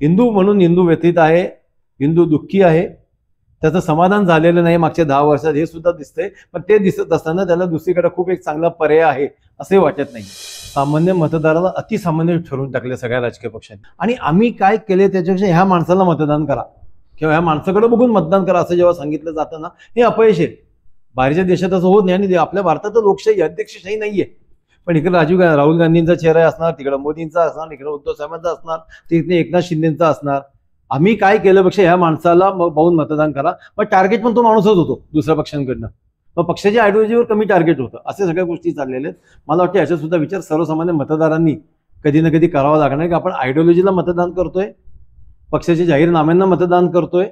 हिंदू म्हणून हिंदू व्यथित आहे, हिंदू दुःखी आहे, त्याचं समाधान झालेलं नाही मागच्या 10 वर्षात, हे सुद्धा दिसतंय. पण ते दिसत असताना त्याला दुसरीकडे खूप एक चांगला पर्याय आहे असे वाटत नाही. सामान्य मतदाराला अतिसामान्य ठरवून टाकले सगळ्या राजकीय पक्षांनी. आणि आम्ही काय केले त्याच्यापेक्षा ह्या माणसाला मतदान करा किंवा ह्या माणसाकडे बघून मतदान करा असं जेव्हा सांगितलं जातं ना, हे अपयश आहे. बाहेरच्या देशात असं होत नाही. आणि आपल्या भारतात तर लोकशाही, अध्यक्षशाही नाहीये. पण इकडे राहुल गांधींचा चेहरा असणार, तिकडे मोदींचा असणार, इकडे उद्धव साहेबांचा असणार, तिकडे एकनाथ शिंदेचा असणार. आम्ही काय केलं पेक्षा ह्या माणसाला पाहून मतदान करा. मग टार्गेट पण तो माणूसच होतो दुसऱ्या पक्षांकडनं. मग पक्षाच्या आयडिओलॉजीवर कमी टार्गेट होतं. असे सगळ्या गोष्टी चाललेल्या आहेत. मला वाटतं याचा सुद्धा विचार सर्वसामान्य मतदारांनी कधी ना कधी करावा लागणार की आपण आयडिओलॉजीला मतदान करतोय, पक्षाच्या जाहीरनाम्यांना मतदान करतोय,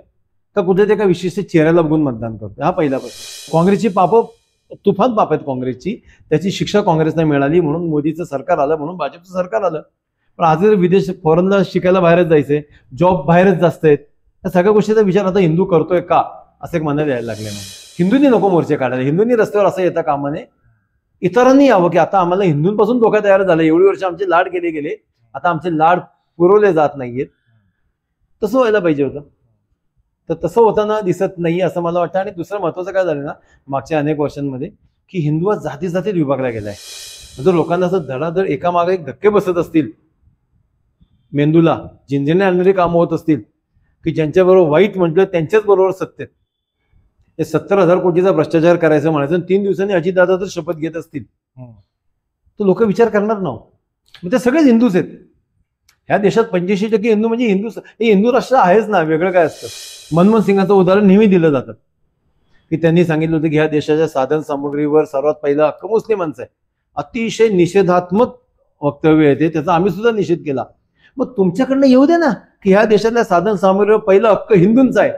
का कुठे ते एका विशिष्ट चेहऱ्याला बघून मतदान करतोय. हा पहिला प्रश्न. काँग्रेसची पापं तुफान पाप आहेत काँग्रेसची. त्याची शिक्षा काँग्रेसला मिळाली म्हणून मोदीचं सरकार आलं, म्हणून भाजपचं सरकार आलं. पण आज विदेश फॉरेनला शिकायला बाहेरच जायचंय, जॉब बाहेरच जास्त आहेत. या सगळ्या गोष्टीचा विचार आता हिंदू करतोय का असं एक मनात यायला लागले. हिंदूंनी नको मोर्चे काढायला, हिंदूंनी रस्त्यावर असं येता कामा नये. इतरांनी यावं की आता आम्हाला हिंदूंपासून धोका तयार झाला, एवढी वर्ष आमचे लाड गेले, आता आमचे लाड पुरवले जात नाहीयेत. तसं व्हायला पाहिजे होतं. तर तसं होताना दिसत नाही असं मला वाटतं. आणि दुसरं महत्वाचं काय झालं ना मागच्या अनेक वर्षांमध्ये, की हिंदू आज जाती जातीत विभागला गेलाय. जर लोकांना असं धडाधड एकामागे एक धक्के बसत असतील, मेंदूला झिंझिण्या आणणारी कामं होत असतील, की ज्यांच्याबरोबर वाईट म्हटलं त्यांच्याच बरोबर सत्तेत हे 70,000 कोटीचा भ्रष्टाचार करायचं म्हणायचं, 3 दिवसांनी अजितदादा जर शपथ घेत असतील तर लोक विचार करणार ना. मग ते सगळेच हिंदूच आहेत. ह्या देशात 85% हिंदू म्हणजे हिंदू, हे हिंदू राष्ट्र आहेच ना, वेगळं काय असतं. मनमोहन सिंगाचं उदाहरण नेहमी दिलं जातं की त्यांनी सांगितलं होतं की ह्या देशाच्या साधन सामग्रीवर सर्वात पहिला हक्क मुस्लिमांचा आहे. अतिशय निषेधात्मक वक्तव्य आहे ते, त्याचा आम्ही सुद्धा निषेध केला. मग तुमच्याकडनं येऊ दे ना की ह्या देशातल्या साधन सामग्रीवर पहिला हक्क हिंदूंचा आहे.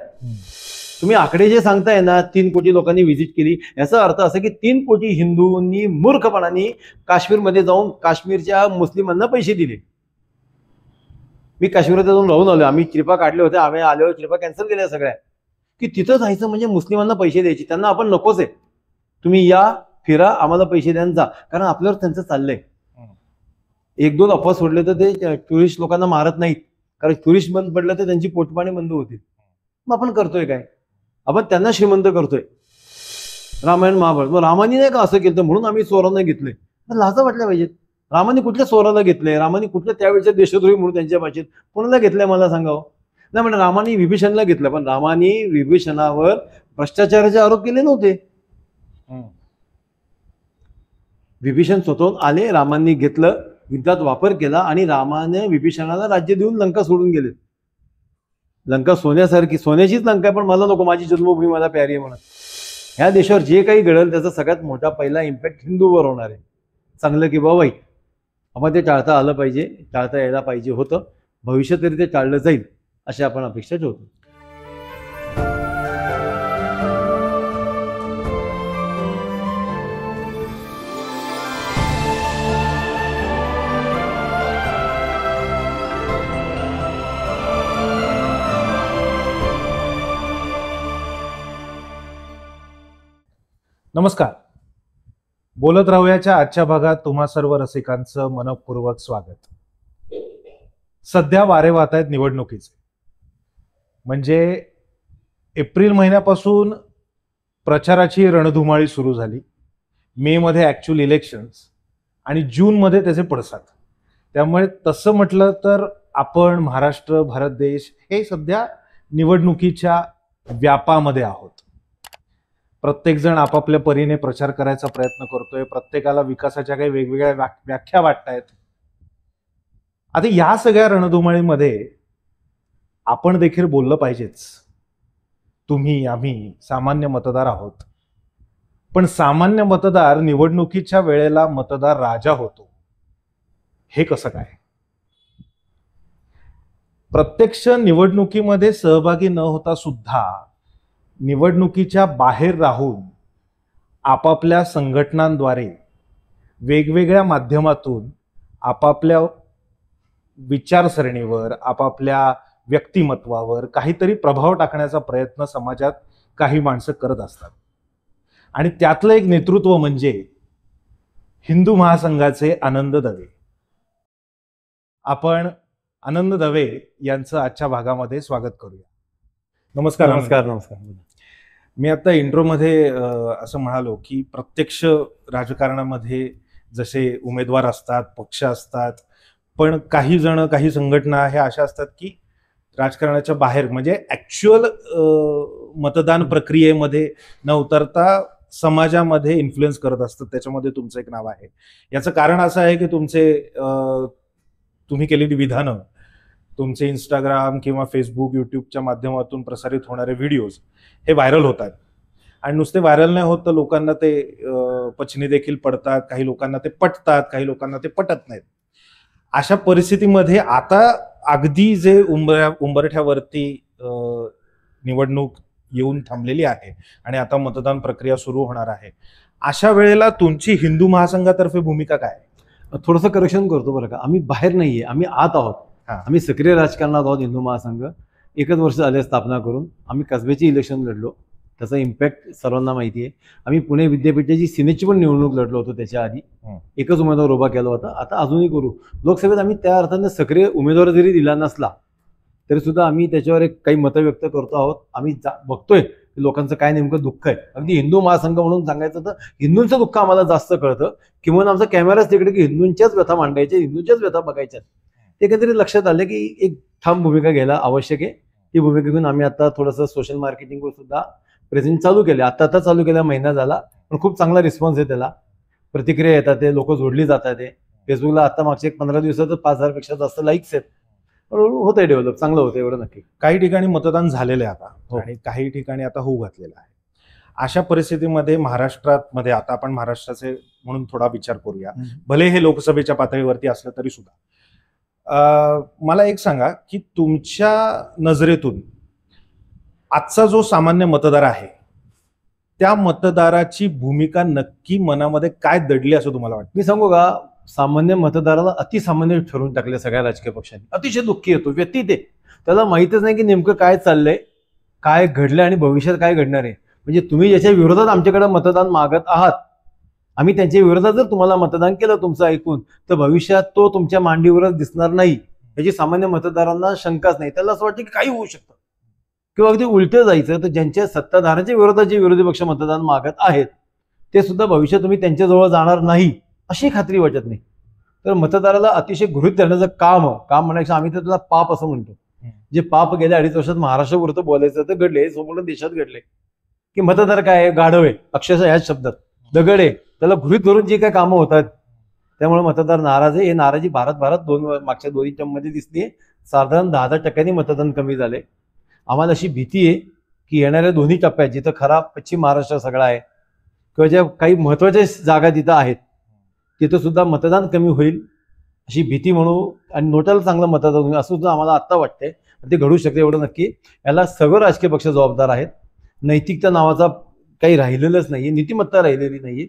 तुम्ही आकडे जे सांगताय ना, 3 कोटी लोकांनी व्हिजिट केली, याचा अर्थ असा की 3 कोटी हिंदूंनी मूर्खपणाने काश्मीरमध्ये जाऊन काश्मीरच्या मुस्लिमांना पैसे दिले. मी काश्मीरात जाऊन राहून आलो, आम्ही ट्रिपा काढले होते, आम्ही आल्यावर ट्रिपा कॅन्सल केल्या सगळ्या. की तिथं जायचं म्हणजे मुस्लिमांना पैसे द्यायचे, त्यांना आपण नकोच आहे. तुम्ही या, फिरा, आम्हाला पैसे द्या जा, कारण आपल्यावर त्यांचं चाललंय. 1-2 अफवा सोडले तर ते टुरिस्ट लोकांना मारत नाहीत, कारण टुरिस्ट बंद पडलं तर त्यांची पोटपाणी बंद होतील. मग आपण करतोय काय? आपण त्यांना श्रीमंत करतोय. रामायण महाभारत, मग रामानी नाही का असं केलं म्हणून आम्ही चोरांना घेतले. लाजा वाटल्या पाहिजेत. रामानी कुठल्या चोराला घेतलंय? रामानी कुठल्या त्यावेळेच्या देशद्रोही म्हणून त्यांच्या भाषेत कोणाला घेतलंय मला सांगावं. नाही म्हणजे रामानी विभीषणला घेतलं, पण रामानी विभीषणावर भ्रष्टाचाराचे आरोप केले नव्हते. विभीषण स्वतःहून आले, रामांनी घेतलं, युद्धात वापर केला आणि रामाने विभीषणाला राज्य देऊन लंका सोडून गेले. लंका सोन्यासारखी, सोन्याचीच लंका आहे, पण मला नको, माझी जन्मभूमी मला प्यारी आहे म्हणत. ह्या देशावर जे काही घडेल त्याचा सगळ्यात मोठा पहिला इम्पॅक्ट हिंदूवर होणार आहे, चांगलं की बाबा वाईट. आपण ते टाळता आलं पाहिजे, टाळता यायला पाहिजे होतं. भविष्यात तरी ते टाळलं जाईल अशी आपण अपेक्षा ठेवतो. नमस्कार. बोलत राहूयाच्या आजच्या भागात तुम्हा सर्व रसिकांचं मनपूर्वक स्वागत. सध्या वारे वाहत आहेत निवडणुकीचे. म्हणजे एप्रिल महिन्यापासून प्रचाराची रणधुमाळी सुरू झाली. मे मध्ये ऍक्च्युअल इलेक्शन्स आणि जून मध्ये त्याचे पडसाद. त्यामुळे तसं म्हटलं तर आपण महाराष्ट्र, भारत देश हे सध्या निवडणुकीच्या व्यापामध्ये आहोत. प्रत्येक जण आपापल्या परीने प्रचार करायचा प्रयत्न करतोय. प्रत्येकाला विकासाच्या काही वेगवेगळ्या व्याख्या वाटतायत. आता या सगळ्या रणधुमाळीमध्ये आपण देखील बोललं पाहिजेच. तुम्ही, आम्ही सामान्य मतदार आहोत. पण सामान्य मतदार निवडणुकीच्या वेळेला मतदार राजा होतो, हे कसं काय? प्रत्यक्ष निवडणुकीमध्ये सहभागी न होता सुद्धा निवडणुकीच्या बाहेर राहून आपापल्या संघटनांद्वारे वेगवेगळ्या माध्यमातून आपापल्या विचारसरणीवर, आपापल्या व्यक्तिमत्वावर काहीतरी प्रभाव टाकण्याचा प्रयत्न समाजात काही माणसं करत असतात. आणि त्यातलं एक नेतृत्व म्हणजे हिंदू महासंघाचे आनंद दवे. आपण आनंद दवे यांचं आजच्या भागामध्ये स्वागत करूया. नमस्कार. नमस्कार. नमस्कार. मी आता इंट्रोमध्ये असं म्हणालो की प्रत्यक्ष राजकारणामध्ये जसे उमेदवार असतात, पक्ष असतात, पण काही जण, काही संघटना ह्या अशा असतात की राजकारणाच्या बाहेर म्हणजे ऍक्च्युअल मतदान प्रक्रियेमध्ये न उतरता समाजामध्ये इन्फ्लुएन्स करत असतात. त्याच्यामध्ये तुमचं एक नाव आहे. याचं कारण असं आहे की तुम्ही केलेली विधानं, तुमचे इंस्टाग्राम किंवा फेसबुक, युट्यूबच्या माध्यमातून प्रसारित होणारे व्हिडिओज हे व्हायरल होतात. आणि नुसते व्हायरल नाही होत तर लोकांना ते पचनी देखील पडतात. काही लोकांना ते पटतात, काही लोकांना ते पटत नाहीत. अशा परिस्थितीमध्ये आता अगदी जे उंबरठ्यावरती निवडणूक येऊन थांबलेली आहे आणि आता मतदान प्रक्रिया सुरू होणार आहे, अशा वेळेला तुमची हिंदू महासंघातर्फे भूमिका काय? थोडंसं करेक्शन करतो बरं का. आम्ही बाहेर नाहीये, आम्ही आत आहोत. आम्ही सक्रिय राजकारणात आहोत. हिंदू महासंघ 1च वर्ष झाले स्थापना करून. आम्ही कसब्याची इलेक्शन लढलो, त्याचा इम्पॅक्ट सर्वांना माहिती आहे. आम्ही पुणे विद्यापीठाची सिनेटची पण निवडणूक लढलो होतो. त्याच्या आधी एकच उमेदवार उभा केला होता. आता अजूनही करू. लोकसभेत आम्ही त्या अर्थाने सक्रिय उमेदवार जरी दिला नसला तरी सुद्धा आम्ही त्याच्यावर एक काही मतं व्यक्त करतो आहोत. आम्ही बघतोय लोकांचं काय नेमकं दुःख आहे. अगदी हिंदू महासंघ म्हणून सांगायचं तर हिंदूंचं दुःख आम्हाला जास्त कळतं. किंवा आमचा कॅमेराच तिकडे की हिंदूंच्याच व्यथा मांडायच्या, हिंदूंच्याच व्यथा बघायच्या. ते काहीतरी लक्षात आलं की एक ठाम भूमिका घ्यायला आवश्यक आहे. ती भूमिका घेऊन आम्ही आता थोडंसं सोशल मार्केटिंगवर सुद्धा प्रेझेंट चालू केले. आता चालू केला, महिना झाला, पण खूप चांगला रिस्पॉन्स आहे. त्याला प्रतिक्रिया येतात, ते लोक जोडली जातात. ते फेसबुकला आता मागच्या 15 दिवसात 5,000पेक्षा जास्त लाईक्स आहेत. होत आहे डेव्हलप, चांगलं होतं, एवढं नक्की. काही ठिकाणी मतदान झालेलं आहे आता आणि काही ठिकाणी आता होऊ घातलेलं आहे. अशा परिस्थितीमध्ये महाराष्ट्रामध्ये आता आपण महाराष्ट्राचे म्हणून थोडा विचार करूया. भले हे लोकसभेच्या पातळीवरती असलं तरी सुद्धा मला एक सांगा की तुमच्या नजरेतून आजचा जो सामान्य मतदार आहे त्या मतदाराची भूमिका नक्की मनामध्ये काय दडली असं तुम्हाला वाटतं? मी सांगू का, सामान्य मतदाराला अतिसामान्य ठरवून टाकले सगळ्या राजकीय पक्षांनी. अतिशय दुःखी येतो, व्यतीत आहे. त्याला माहितच नाही की नेमकं काय चाललंय, काय घडलंय आणि भविष्यात काय घडणार आहे. म्हणजे तुम्ही ज्याच्या विरोधात आमच्याकडे मतदान मागत आहात, आम्ही त्यांच्या विरोधात जर तुम्हाला मतदान केलं तुमचं ऐकून, तर भविष्यात तो तुमच्या मांडीवरच दिसणार नाही याची सामान्य मतदारांना शंकाच नाही. त्याला असं वाटतं की काही होऊ शकतं. किंवा अगदी उलटं जायचं तर ज्यांच्या सत्ताधाऱ्यांच्या विरोधात जे विरोधी पक्ष मतदान मागत आहेत ते सुद्धा भविष्यात तुम्ही त्यांच्याजवळ जाणार नाही अशी खात्री वाटत नाही. तर मतदाराला अतिशय गृहीत धरण्याचं काम म्हणायचं, आम्ही तर त्याला पाप असं म्हणतो. जे पाप गेल्या 2.5 वर्षात महाराष्ट्रापुरतं बोलायचं तर घडले, संपूर्ण देशात घडले. की मतदार काय आहे, गाढव आहे, अक्षरशः ह्याच शब्दात दगड आहे. त्याला गृहीत धरून जी काय कामं होतात त्यामुळे मतदार नाराज आहे. हे नाराजी भारत मागच्या 2 टर्ममध्ये दिसली. साधारण 10% मतदान कमी झाले. आम्हाला अशी भीती आहे की येणाऱ्या 2 टप्प्यात, जिथं खरा पश्चिम महाराष्ट्र सगळा आहे किंवा ज्या काही महत्वाच्या जागा तिथं आहेत तिथं सुद्धा मतदान कमी होईल अशी भीती म्हणू, आणि नोटाला चांगलं मतदान होईल असं सुद्धा आम्हाला आत्ता वाटतंय. ते घडू शकते एवढं नक्की. याला सगळं राजकीय पक्ष जबाबदार आहेत. नैतिकता नावाचा काही राहिलेलंच नाहीये, नीतिमत्ता राहिलेली नाहीये.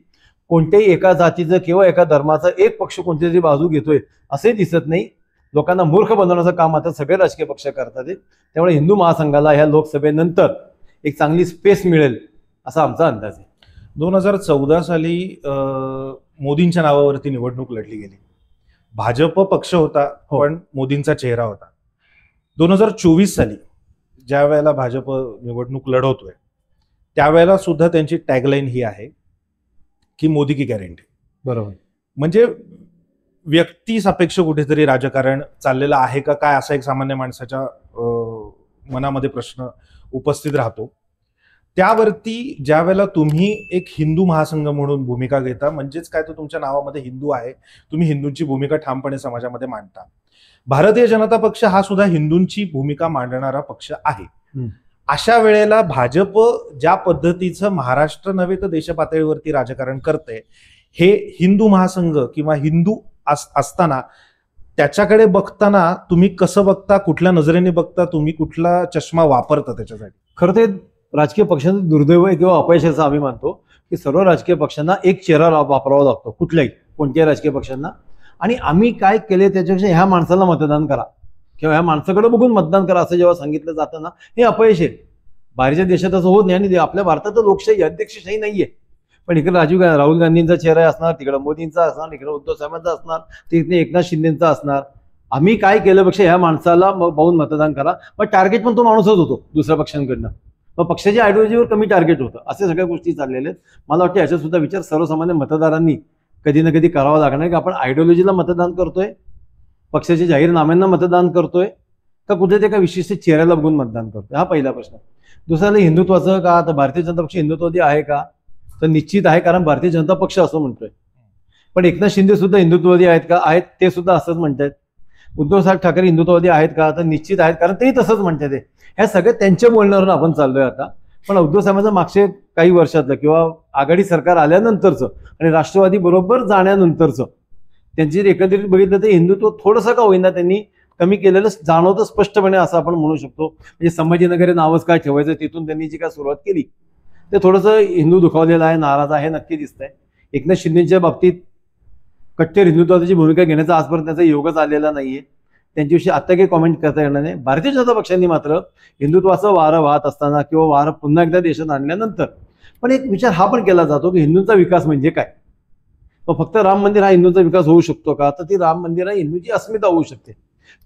कोणत्याही एका जातीचं किंवा एका धर्माचा एक पक्ष कोणत्या तरी बाजू घेतोय असे दिसत नाही. लोकांना मूर्ख बनवण्याचं काम आता सगळे राजकीय पक्ष करतात. त्यामुळे हिंदू महासंघाला ह्या लोकसभेनंतर एक चांगली स्पेस मिळेल असा आमचा अंदाज आहे. 2014 साली मोदींच्या नावावरती निवडणूक लढली गेली. भाजप पक्ष होता पण मोदींचा चेहरा होता. 2024 साली ज्या वेळेला भाजप निवडणूक लढवतोय त्यावेळेला सुद्धा त्यांची टॅगलाईन ही आहे की मोदी की गॅरंटी. बरोबर. म्हणजे व्यक्ती सापेक्ष कुठेतरी राजकारण चाललेलं आहे का काय, असा एक सामान्य माणसाच्या मनामध्ये प्रश्न उपस्थित राहतो. त्यावरती ज्या वेळेला तुम्ही एक हिंदू महासंघ म्हणून भूमिका घेता, म्हणजेच काय, तर तुमच्या नावामध्ये हिंदू आहे, तुम्ही हिंदूंची भूमिका ठामपणे समाजामध्ये मांडता. भारतीय जनता पक्ष हा सुद्धा हिंदूंची भूमिका मांडणारा पक्ष आहे. अशा वेळेला भाजप ज्या पद्धतीचं महाराष्ट्र नव्हे तर देश पातळीवरती राजकारण करते, हे हिंदू महासंघ किंवा हिंदू असताना त्याच्याकडे बघताना तुम्ही कसं बघता, कुठल्या नजरेने बघता, तुम्ही कुठला चष्मा वापरता त्याच्यासाठी? खरं ते राजकीय पक्षांचं दुर्दैव आहे किंवा अपयशाचं आम्ही मानतो की सर्व राजकीय पक्षांना एक चेहरा वापरावा लागतो, कोणत्याही राजकीय पक्षांना. आणि आम्ही काय केले त्याच्यापेक्षा ह्या माणसाला मतदान करा किंवा ह्या माणसाकडे बघून मतदान करा असं जेव्हा सांगितलं जातं ना, हे अपयश आहे. बाहेरच्या देशात असं होत नाही. आणि आपल्या भारतात तर लोकशाही, अध्यक्षशाही नाहीये. पण इकडे राहुल गांधींचा चेहरा असणार, तिकडे मोदींचा असणार, इकडे उद्धव साहेबांचा असणार, तिकडे एकनाथ शिंदेचा असणार. आम्ही काय केलं पेक्षा ह्या माणसाला पाहून मतदान करा. मग टार्गेट पण तो माणूसच होतो दुसऱ्या पक्षांकडनं. मग पक्षाच्या आयडिओलॉजीवर कमी टार्गेट होतं. असे सगळ्या गोष्टी चाललेल्या आहेत. मला वाटतं याचा सुद्धा विचार सर्वसामान्य मतदारांनी कधी ना कधी करावा लागणार की आपण आयडिओलॉजीला मतदान करतोय, पक्षाच्या जाहीरनाम्यांना मतदान करतोय, का कुठे ते एका विशिष्ट चेहऱ्याला बघून मतदान करतोय. हा पहिला प्रश्न. दुसऱ्याला हिंदुत्वाचं का, तर भारतीय जनता पक्ष हिंदुत्ववादी आहे का, तर निश्चित आहे, कारण भारतीय जनता पक्ष असं म्हणतोय. पण एकनाथ शिंदे सुद्धा हिंदुत्ववादी आहेत का, आहेत, ते सुद्धा असंच म्हणतात. उद्धव साहेब ठाकरे हिंदुत्ववादी आहेत का, तर निश्चित आहेत, कारण तेही तसंच म्हणतात. ह्या सगळ्या त्यांच्या बोलण्यावरून आपण चाललोय आता. पण उद्धव साहेबांचं मागचे काही वर्षातलं किंवा आघाडी सरकार आल्यानंतरचं आणि राष्ट्रवादी बरोबर जाण्यानंतरचं त्यांची एकंदरीत बघितलं तर हिंदुत्व थोडंसं का होईना त्यांनी कमी केलेलं जाणवतं स्पष्टपणे, असं आपण म्हणू शकतो. म्हणजे संभाजीनगर हे नावच काय ठेवायचं, तिथून त्यांनी जी काय सुरुवात केली ते थोडंसं हिंदू दुखावलेलं आहे, नाराज आहे, नक्की दिसतंय. एकनाथ शिंदेच्या बाबतीत कट्टर हिंदुत्वाची भूमिका घेण्याचा आजपर्यंत त्याचा योगच आलेला नाहीये. त्यांच्याविषयी आता काही कॉमेंट करता येणार नाही. भारतीय जनता पक्षांनी मात्र हिंदुत्वाचं वारं वाहत असताना किंवा वारं पुन्हा एकदा देशात आणल्यानंतर पण एक विचार हा पण केला जातो की हिंदूंचा विकास म्हणजे काय. मग फक्त राम मंदिर हा हिंदूंचा विकास होऊ शकतो का, तर ती राम मंदिर हा हिंदूची अस्मिता होऊ शकते.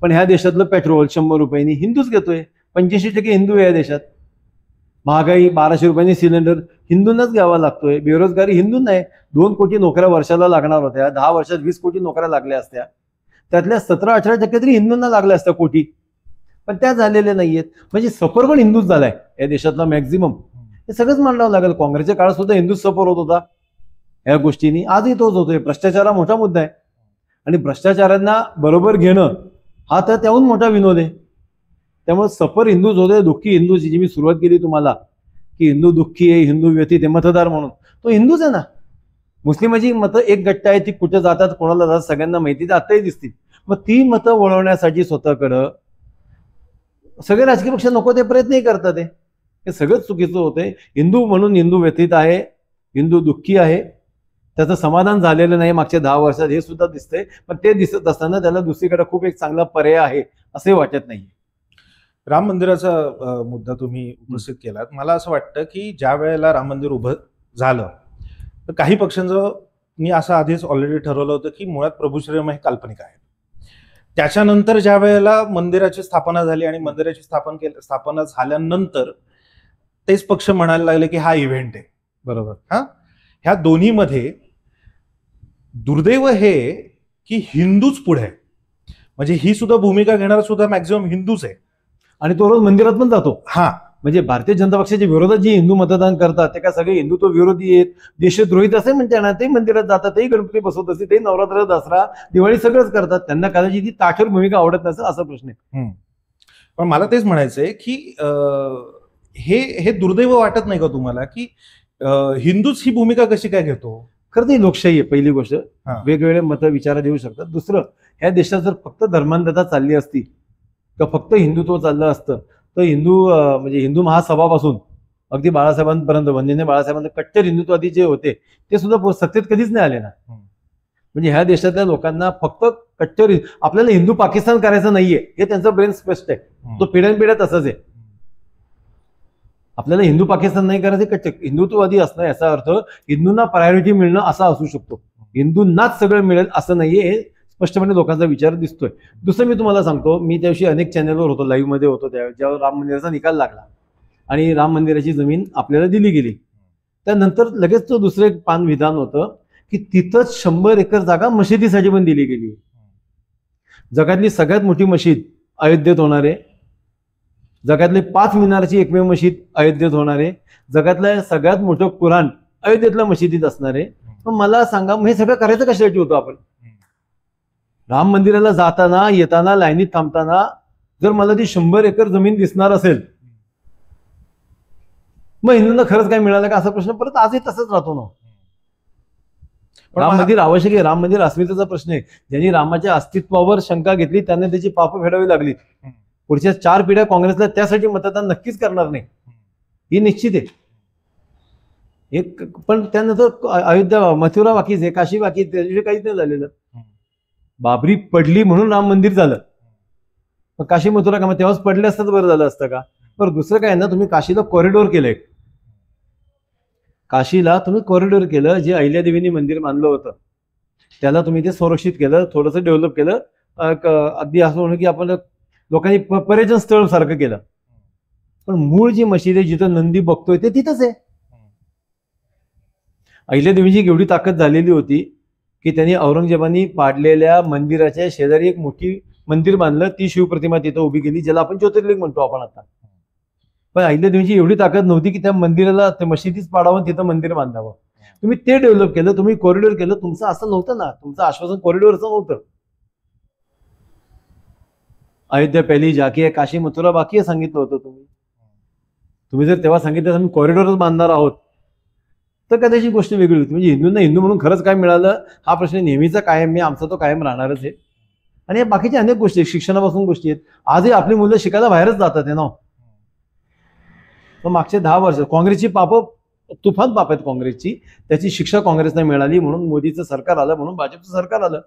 पण ह्या देशातलं पेट्रोल 100 रुपयांनी हिंदूच घेतोय. 85% हिंदू आहे या देशात. महागाई 1200 रुपयांनी सिलेंडर हिंदूंनाच घ्यावा लागतोय. बेरोजगारी हिंदूंना आहे. 2 कोटी नोकऱ्या वर्षाला लागणार होत्या, 10 वर्षात 20 कोटी नोकऱ्या लागल्या असत्या. त्यातल्या 17-18% तरी हिंदूंना लागल्या असत्या कोटी, पण त्या झालेल्या नाहीयेत. म्हणजे सफर पण हिंदूच झालाय या देशातला मॅक्झिमम. हे सगळंच मांडावं लागेल. काँग्रेसच्या काळात सुद्धा हिंदूच सफर होत होता या गोष्टींनी, आजही तोच होतोय. भ्रष्टाचार हा मोठा मुद्दा आहे आणि भ्रष्टाचारांना बरोबर घेणं हा तर त्याहून मोठा विनोद आहे. त्यामुळे सफर हिंदूच होते, दुःखी हिंदूची जी मी सुरुवात केली तुम्हाला की हिंदू दुःखी आहे, हिंदू व्यथित आहे मतदार म्हणून, तो हिंदूच आहे ना. मुस्लिमाची मतं एक गट्ट आहे, ती कुठे जातात कोणाला जातात सगळ्यांना माहिती, ते आताही दिसतील. मग ती मतं वळवण्यासाठी स्वतःकडं सगळे राजकीय पक्ष नको ते प्रयत्नही करतात. हे सगळंच चुकीचं होतंय. हिंदू म्हणून हिंदू व्यथित आहे, हिंदू दुःखी आहे, त्याचं समाधान झालेलं नाही मागच्या 10 वर्षात, हे सुद्धा दिसतंय. पण ते दिसत असताना त्याला दुसरीकडे खूप एक चांगला पर्याय आहे असे वाटत नाही. राम मंदिराचा मुद्दा तुम्ही उपस्थित केलात. मला असं वाटतं की ज्या वेळेला राम मंदिर उभं झालं तर काही पक्षांचं मी असं आधीच ऑलरेडी ठरवलं होतं की मुळात प्रभू श्रीराम हे काल्पनिक आहे. त्याच्यानंतर ज्या वेळेला मंदिराची स्थापना झाली आणि मंदिराची स्थापना झाल्यानंतर तेच पक्ष म्हणायला लागले की हा इव्हेंट आहे. बरोबर. ह्या दोन्हीमध्ये दुर्दैव हे की हिंदूच पुढे आहे. म्हणजे ही सुद्धा भूमिका घेणारा सुद्धा मॅक्झिमम हिंदूच आहे आणि तो रोज मंदिरात पण जातो. हा, म्हणजे भारतीय जनता पक्षाच्या विरोधात जी हिंदू मतदान करतात ते काय सगळे हिंदुत्व विरोधी आहेत, देशद्रोहित असे म्हणते ना. ते मंदिरात जातात, तेही गणपती बसवत असते, ते नवरात्र, दसरा, दिवाळी सगळंच करतात. त्यांना कदाचित ती ताठर भूमिका आवडत नसेल असा प्रश्न आहे. पण मला तेच म्हणायचंय की हे दुर्दैव वाटत नाही का तुम्हाला की हिंदूच ही भूमिका कशी काय घेतो. खरं ती लोकशाही आहे पहिली गोष्ट. वेगवेगळे मतं विचारात येऊ शकतात. दुसरं, ह्या देशात जर फक्त धर्मांधता चालली असती किंवा फक्त हिंदुत्व चाललं असतं तर म्हणजे हिंदू महासभापासून अगदी बाळासाहेबांपर्यंत, वंदनीय बाळासाहेबांपर्यंत कट्टर हिंदुत्ववादी जे होते ते सुद्धा सत्तेत कधीच नाही आले ना. म्हणजे ह्या देशातल्या लोकांना फक्त कट्टर आपल्याला हिंदू पाकिस्तान करायचं नाहीये हे त्यांचं ब्रेन स्पष्ट आहे. तो पिढ्यानपिढ्या तसंच आहे. आपल्याला हिंदू पाकिस्तान नाही करायचं, कट्टर हिंदुत्ववादी असणं याचा अर्थ हिंदूंना प्रायोरिटी मिळणं असा असू शकतो. हिंदूंनाच सगळं मिळेल असं नाहीये, हे स्पष्टपणे लोकांचा विचार दिसतोय. दुसरं मी तुम्हाला सांगतो, मी त्याविषयी अनेक चॅनलवर होतो, लाईव्ह मध्ये होतो त्यावेळी जेव्हा राम मंदिराचा निकाल लागला आणि राम मंदिराची जमीन आपल्याला दिली गेली. त्यानंतर लगेच तो दुसरं एक पान विधान होतं की तिथंच 100 एकर जागा मशिदीसाठी पण दिली गेली. जगातली सगळ्यात मोठी मशीद अयोध्येत होणार आहे. जगातली 5 मिनारची एकमेव मशीद अयोध्येत होणार आहे. जगातलं सगळ्यात मोठं कुराण अयोध्येतल्या मशिदीत असणार आहे. पण मला सांगा, हे सगळं करायचं कशासाठी होतं आपण. राम मंदिराला जाताना येताना लाईनीत थांबताना जर मला ती 100 एकर जमीन दिसणार असेल मग हिंदूंना खरंच काय मिळालं का असा प्रश्न परत आजही तसंच राहतो ना. राम मंदिर आवश्यक आहे, राम मंदिर अस्मितेचा प्रश्न आहे. ज्यांनी रामाच्या अस्तित्वावर शंका घेतली त्यांना त्याची पापं फेडावी लागली. पुढच्या 4 पिढ्या काँग्रेसला त्यासाठी मतदान नक्कीच करणार नाही, ही निश्चित आहे. एक पण त्यानंतर अयोध्या, मथुरा बाकीच आहे, काशी बाकी, त्याच्याविषयी काहीच नाही झालेलं. बाबरी पडली म्हणून राम मंदिर झालं. मग काशी मथुरा का तेव्हाच पडले असतं तर बरं झालं असतं का. बरं, दुसरं काय ना, तुम्ही काशीला कॉरिडॉर केलंय. काशीला तुम्ही कॉरिडॉर केलं, जे अहिल्यादेवींनी मंदिर बांधलं होतं त्याला तुम्ही ते संरक्षित केलं, थोडंसं डेव्हलप केलं अगदी असं म्हणू की आपण लोकांनी पर्यटन स्थळ सारखं केलं, पण मूळ जी मशीद आहे जिथं नंदी बघतोय ते तिथंच आहे. अहिल्यादेवीची एवढी ताकद झालेली होती की त्यांनी औरंगजेबानी पाडलेल्या मंदिराच्या शेजारी एक मोठी मंदिर बांधलं, ती शिवप्रतिमा तिथं उभी केली, ज्याला आपण ज्योतिर्लिंग म्हणतो आपण आता. पण अहिल्यादेवीची एवढी ताकद नव्हती की त्या मंदिराला ते मशिदीच पाडावं, तिथं मंदिर बांधावं. तुम्ही ते डेव्हलप केलं, तुम्ही कॉरिडॉर केलं. तुमचं असं नव्हतं ना, तुमचं आश्वासन कॉरिडॉरचं नव्हतं. अयोध्या पहिली जाकी आहे, काशी मथुरा बाकी आहे सांगितलं होतं तुम्ही जर तेव्हा सांगितलं आम्ही कॉरिडॉरच बांधणार आहोत तर कदाचित गोष्ट वेगळी होती. म्हणजे हिंदूंना हिंदू म्हणून खरंच काय मिळालं हा प्रश्न नेहमीचा कायम मी आमचा तो कायम राहणारच आहे. आणि बाकीच्या अनेक गोष्टी आहेत, शिक्षणापासून गोष्टी आहेत. आजही आपली मुलं शिकायला बाहेरच जातात आहे ना. मागचे 10 वर्ष काँग्रेसची तुफान पाप आहेत काँग्रेसची. त्याची शिक्षा काँग्रेसला मिळाली म्हणून मोदीचं सरकार आलं, म्हणून भाजपचं सरकार आलं.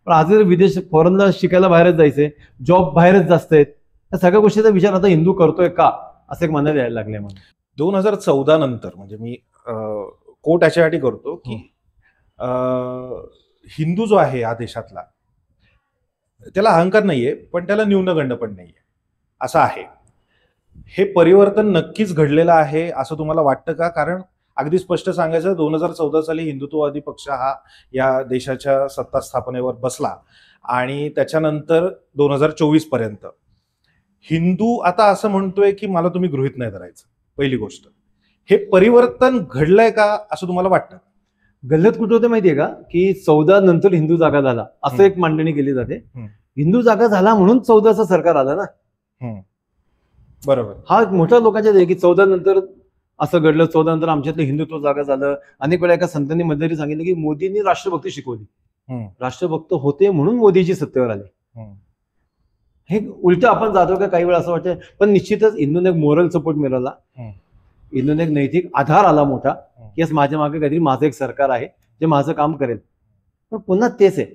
पण आज जर विदेश फॉरेनला शिकायला बाहेरच जायचंय, जॉब बाहेरच जास्त आहेत, या सगळ्या गोष्टीचा विचार आता हिंदू करतोय का असं एक म्हणायला यायला लागले. म्हणून 2014 नंतर म्हणजे मी कोट याच्यासाठी करतो की हिंदू जो आहे या देशातला त्याला अहंकार नाहीये, पण त्याला न्यूनगंड पण नाहीये, असं आहे. हे परिवर्तन नक्कीच घडलेलं आहे असं तुम्हाला वाटतं का? कारण अगदी स्पष्ट सांगायचं 2014 साली हिंदुत्ववादी पक्ष हा या देशाच्या सत्ता स्थापनेवर बसला आणि त्याच्यानंतर 2024 पर्यंत हिंदू आता असं म्हणतोय की मला तुम्ही गृहीत नाही धरायचं. पहिली गोष्ट, हे परिवर्तन घडलंय का असं तुम्हाला वाटतं? गल्लत कुठं होतं माहितीये का की 14 नंतर हिंदू जागा झाला असं एक मांडणी केली जाते. हिंदू जागा झाला म्हणून 14चं सरकार आलं ना. बरोबर. हा मोठ्या लोकांच्या की 14 नंतर असं घडलं, 14 नंतर आमच्यातलं हिंदुत्व जागा झालं. अनेक वेळा एका संतांनी मध्यंतरी सांगितलं की मोदींनी राष्ट्रभक्ती शिकवली, राष्ट्रभक्त होते म्हणून मोदीजी सत्तेवर आले. हे उलट आपण जातो का काही वेळा असं वाटतं. पण निश्चितच हिंदूने एक मोरल सपोर्ट मिळाला, हिंदूने एक नैतिक आधार आला मोठा की माझ्या मागे काहीतरी माझं एक सरकार आहे जे माझं काम करेल. पण पुन्हा तेच आहे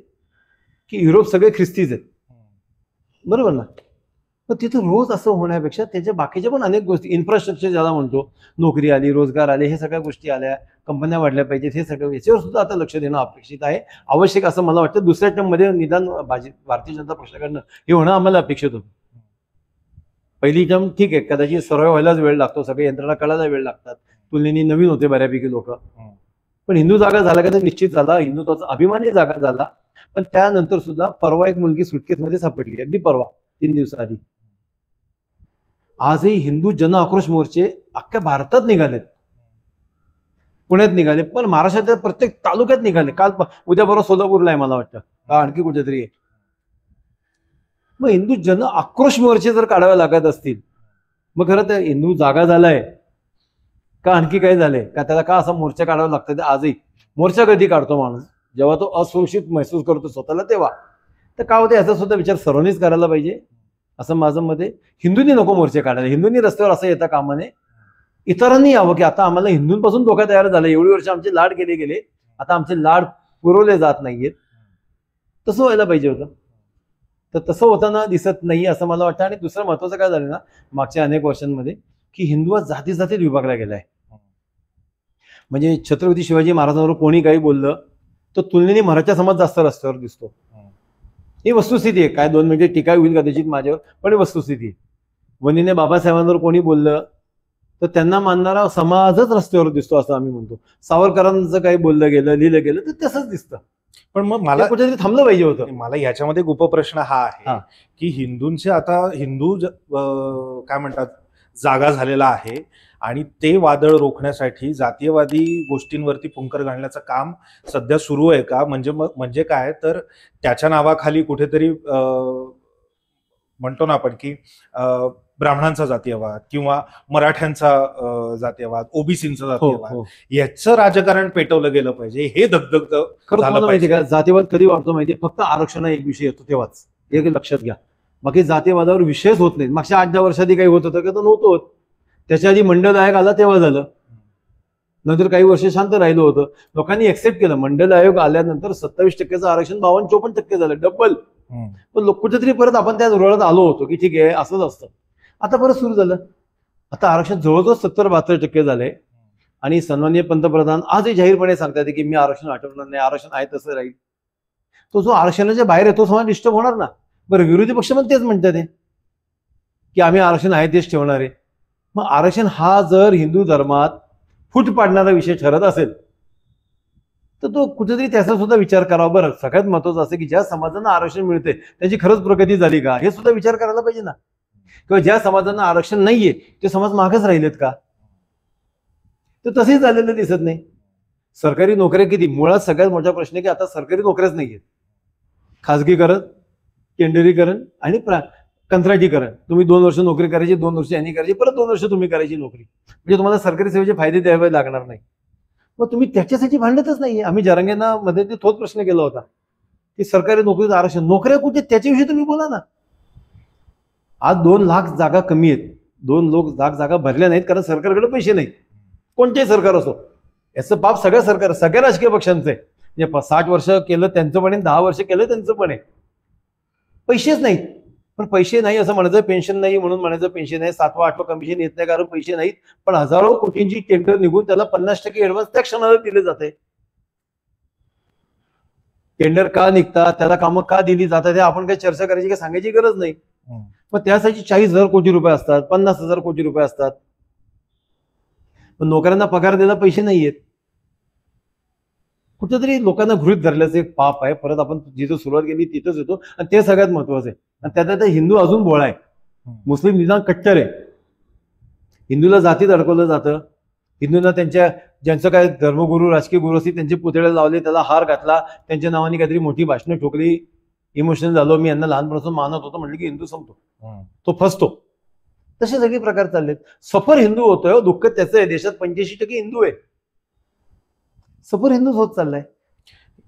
की युरोप सगळे ख्रिस्तीच आहेत, बरोबर ना. पण तिथं रोज असं होण्यापेक्षा त्याच्या बाकीच्या पण अनेक गोष्टी, इन्फ्रास्ट्रक्चर ज्याला म्हणतो, नोकरी आली, रोजगार आले, हे सगळ्या गोष्टी आल्या, कंपन्या वाढल्या पाहिजेत, हे सगळं याच्यावर सुद्धा आता लक्ष देणं अपेक्षित आहे, आवश्यक असं मला वाटतं. दुसऱ्या टर्ममध्ये निदान भारतीय जनता पक्षाकडनं हे होणं आम्हाला अपेक्षित होतं. पहिली टर्म ठीक आहे, कदाचित सर्व व्हायलाच वेळ लागतो, सगळे यंत्रणा कळायला वेळ लागतात, तुलनेने नवीन होते बऱ्यापैकी लोक. पण हिंदू जागा झाला का तर निश्चित झाला, हिंदुत्वाचा अभिमानी जागा झाला. पण त्यानंतर सुद्धा परवा एक मुलगी सुटकेसमध्ये सापडली, अगदी परवा 3 दिवसाआधी. आजही हिंदू जन आक्रोश मोर्चे अख्ख्या भारतात निघालेत, पुण्यात निघाले, पण महाराष्ट्राच्या प्रत्येक तालुक्यात निघाले. काल उद्या परवा सोलापूरला आहे मला वाटतं, का आणखी कुठेतरी आहे. मग हिंदू जन आक्रोश मोर्चे जर काढावे लागत असतील, मग खरं तर हिंदू जागा झालाय का आणखी काय झालंय का, त्याला का असा मोर्चा काढावा लागतं? आजही मोर्चा कधी काढतो माणूस जेव्हा तो असुरक्षित महसूस करतो स्वतःला, तेव्हा. तर का होतं याचा सुद्धा विचार सर्वांनीच करायला पाहिजे असं माझं मत आहे. हिंदूंनी नको मोर्चे काढायला, हिंदूंनी रस्त्यावर असं येता कामा नये. इतरांनी यावं की आता आम्हाला हिंदूंपासून धोका तयार झाला, एवढी वर्ष आमचे लाड केले गेले, आता आमचे लाड पुरवले जात नाहीयेत. तसं व्हायला पाहिजे होतं, तर तसं होताना दिसत नाही असं मला वाटतं. आणि दुसरं महत्वाचं काय झालं ना मागच्या अनेक वर्षांमध्ये, की हिंदू जाती जातीत विभागला गेलाय. म्हणजे छत्रपती शिवाजी महाराजांवर कोणी काही बोललं तर तुलनेने मराठा समाज जास्त रस्त्यावर दिसतो. ही वस्तुस्थिती आहे. काय 2 मिनिटे टीका होईल कदाचित माझ्यावर, पण ही वस्तुस्थिती आहे. वनीने बाबासाहेबांवर कोणी बोललं तर त्यांना मानणारा समाजच रस्त्यावर दिसतो असं आम्ही म्हणतो. सावरकरांचं काही बोललं गेलं, लिहिलं गेलं तर तसंच दिसतं. पण मग मला कुठेतरी थांबलं पाहिजे होतं. मला याच्यामध्ये एक उपप्रश्न हा आहे की हिंदूंचे आता हिंदू काय म्हणतात जागा झालेला आहे आणि ते वादळ रोखण्यासाठी जातीयवादी गोष्टींवरती फुंकर घालण्याचं काम सध्या सुरू आहे का? म्हणजे काय तर त्याच्या नावाखाली कुठेतरी म्हणतो ना आपण की ब्राह्मणांचा जातीयवाद किंवा मराठ्यांचा जातीयवाद, ओबीसींचा जातीयवाद, याचं राजकारण पेटवलं गेलं पाहिजे, हे धगधग झालं पाहिजे. का जातीवाद कधी वाढतो माहितीये? फक्त आरक्षण एक विषय येतो तेव्हाच, हे लक्षात घ्या. बाकी जातीयवादावर विषयच होत नाही. मागच्या 8-10 वर्षांनी काही होत होतं का? तर नव्हतं होत. त्याच्या आधी मंडल आयोग आला तेव्हा झालं, नंतर काही वर्ष शांत राहिलं होतं. लोकांनी एक्सेप्ट केलं. मंडल आयोग आल्यानंतर 27% आरक्षण 52-54% झालं, डबल. पण कुठेतरी परत आपण त्या धोरणात आलो होतो की ठीक आहे असंच असतं. आता परत सुरू झालं. आता आरक्षण जवळजवळ 70-72% झालंय. आणि सन्माननीय पंतप्रधान आजही जाहीरपणे सांगतात की मी आरक्षण हटवणार नाही, आरक्षण आहे तसं राहील. तो जो आरक्षणाच्या बाहेर आहे तो समाज डिस्टर्ब होणार ना. बरं, विरोधी पक्ष पण तेच म्हणतात आहे की आम्ही आरक्षण आहे तेच ठेवणार आहे. मग आरक्षण हा जर हिंदू धर्मात फूट पाडणारा विषय ठरत असेल तर तो कुठेतरी त्याचा सुद्धा विचार करावा. बरं, सगळ्यात महत्वाचं असं की ज्या समाजांना आरक्षण मिळते त्याची खरंच प्रगती झाली का हे सुद्धा विचार करायला पाहिजे ना. किंवा ज्या समाजांना आरक्षण नाहीये ते समाज मागच राहिलेत का, तर तसेच झालेलं दिसत नाही. सरकारी नोकऱ्या किती, मुळात सगळ्यात मोठा प्रश्न आहे की आता सरकारी नोकऱ्याच नाहीयेत. खाजगीकरण, केंद्रीकरण आणि कंत्राटीकरण. तुम्ही 2 वर्ष नोकरी करायची, 2 वर्ष यांनी करायची, परत 2 वर्ष तुम्ही करायची नोकरी, म्हणजे तुम्हाला सरकारी सेवेचे फायदे द्यावे लागणार नाही. मग तुम्ही त्याच्यासाठी भांडतच नाहीये. आम्ही जरांगेंना मध्ये तोच प्रश्न केला होता की सरकारी नोकरीचं आरक्षण, नोकऱ्या कुठे त्याच्याविषयी तुम्ही बोला ना. आज 2 लाख जागा कमी आहेत, 2 लाख जागा भरल्या नाहीत कारण सरकारकडे पैसे नाहीत. कोणतेही सरकार असो, याचं बाप सगळ्या सरकार, सगळ्या राजकीय पक्षांचं आहे. म्हणजे 60 वर्ष केलं त्यांचं पण आहे, 10 वर्ष केलं त्यांचं पण आहे. पैसेच नाहीत. पण पैसे नाही असं म्हणायचं, पेन्शन नाही म्हणून म्हणायचं पेन्शन नाही, 7वा 8वा कमिशन येत नाही कारण पैसे नाहीत. पण हजारो कोटींची टेंडर निघून त्याला 50% ऍडव्हान्स त्या क्षणाला दिले जाते. टेंडर का निघतात, त्याला कामं का दिली जातात, आपण काही चर्चा करायची का सांगायची गरज नाही. मग त्यासाठी 40,000 कोटी रुपये असतात, 50,000 कोटी रुपये असतात. पण नोकऱ्यांना पगार द्यायला पैसे नाहीयेत. कुठेतरी लोकांना गृहीत धरल्याचं एक पाप आहे. परत आपण जिथं सुरुवात केली तिथंच येतो आणि ते सगळ्यात महत्वाचं आहे. आणि त्यात हिंदू अजून भोळा आहे, मुस्लिम निदान कट्टर आहे. हिंदूला जातीत अडकवलं जातं. हिंदूंना ज्यांचं काय धर्मगुरू राजकीय गुरु असतील त्यांचे पुतळे लावले, त्याला हार घातला, त्यांच्या नावाने काहीतरी मोठी भाषणं ठोकली, इमोशनल झालो, मी यांना लहानपणापासून मानत होतो, म्हटलं की हिंदू संपतो, तो फसतो. तसे सगळे प्रकार चाललेत. सफर हिंदू होतोय, दुःख त्याचं आहे. देशात 85% हिंदू आहे, सफर हिंदूच होत चाललाय.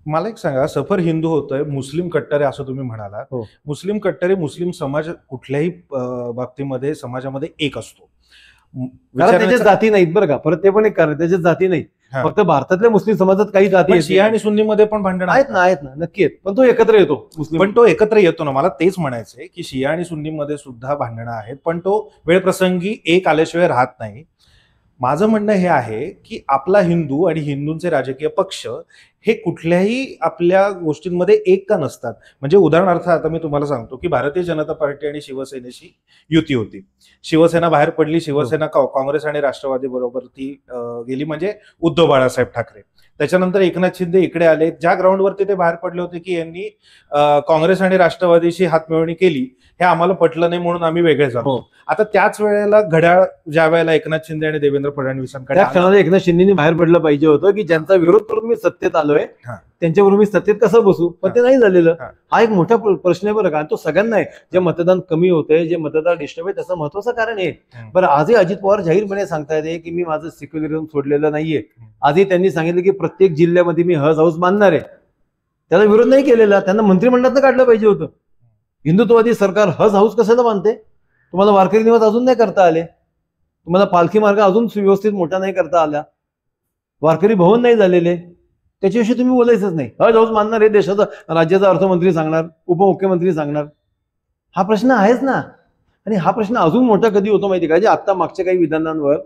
मला एक सांगा, सफर हिंदू होतोय, मुस्लिम कट्टर आहे असं तुम्ही म्हणालात. हो. मुस्लिम कट्टर आहे, मुस्लिम समाज कुठल्याही बाबतीमध्ये समाजामध्ये एक असतो. कारण त्याच्यात जाती नाहीत बरं का, परत ते पण एक कारण, त्याच्यात जाती नाहीत. फक्त भारतातल्या मुस्लिम समाजात काही जाती आहेत, शिया आणि सुन्नीमध्ये पण भांडण आहेत ना, नक्की आहेत. पण तो एकत्र येतो मुस्लिम, पण तो एकत्र येतो ना. मला तेच म्हणायचंय की शिया आणि सुन्नीमध्ये सुद्धा भांडणं आहेत, पण तो वेळप्रसंगी एक आल्याशिवाय राहत नाही. माझं म्हणणं हे आहे की आपला हिंदू आणि हिंदूंचे राजकीय पक्ष हे कुठल्याही आपल्या गोष्टींमध्ये एक का नसतात. म्हणजे उदाहरणार्थ आता मी तुम्हाला सांगतो की भारतीय जनता पार्टी आणि शिवसेनेची युती होती. शिवसेना बाहेर पडली, शिवसेना काँग्रेस आणि राष्ट्रवादी बरोबर ती गेली, म्हणजे उद्धव बाळासाहेब ठाकरे. त्याच्यानंतर एकनाथ शिंदे इकडे आले. ज्या ग्राउंडवरती ते बाहेर पडले होते की यांनी काँग्रेस आणि राष्ट्रवादीशी हातमिळवणी केली, हे आम्हाला पटलं नाही म्हणून आम्ही वेगळे झालो. आता त्याच वेळेला घड्याळ ज्या वेळेला एकनाथ शिंदे आणि देवेंद्र फडणवीसांकडे, त्या क्षणाला एकनाथ शिंदेनी बाहेर पडलं पाहिजे होतं की ज्यांचा विरोध करून मी सत्तेत आलोय त्यांच्याबरोबर मी सत्तेत कसं बसू, पण ते नाही झालेलं. हा एक मोठा प्रश्न आहे बरं का. तो सगळ्यांना आहे, जे मतदान कमी होतंय, जे मतदार डिस्टर्ब आहे, त्याचं महत्वाचं कारण आहे. बरं, आजही अजित पवार जाहीरपणे सांगतायत की मी माझं सेक्युलरिझम सोडलेलं नाहीये. आजही त्यांनी सांगितलं की प्रत्येक जिल्ह्यामध्ये मी हज हाऊस बांधणार आहे. त्याला विरोध नाही केलेला, त्यांना मंत्रिमंडळातनं काढलं पाहिजे होतं. हिंदुत्ववादी सरकार हज हाऊस कशाला बांधते? तुम्हाला वारकरी निवास अजून नाही करता आले, तुम्हाला पालखी मार्ग अजून सुव्यवस्थित मोठा नाही करता आला, वारकरी भवन नाही झालेले, त्याच्याविषयी तुम्ही बोलायचंच नाही. हज हाऊस मानणार हे देशाचा राज्याचा अर्थमंत्री सांगणार, उपमुख्यमंत्री सांगणार. हा प्रश्न आहेच ना. आणि हा प्रश्न अजून मोठा कधी होतो माहिती का, जे आता मागच्या काही विधानांवर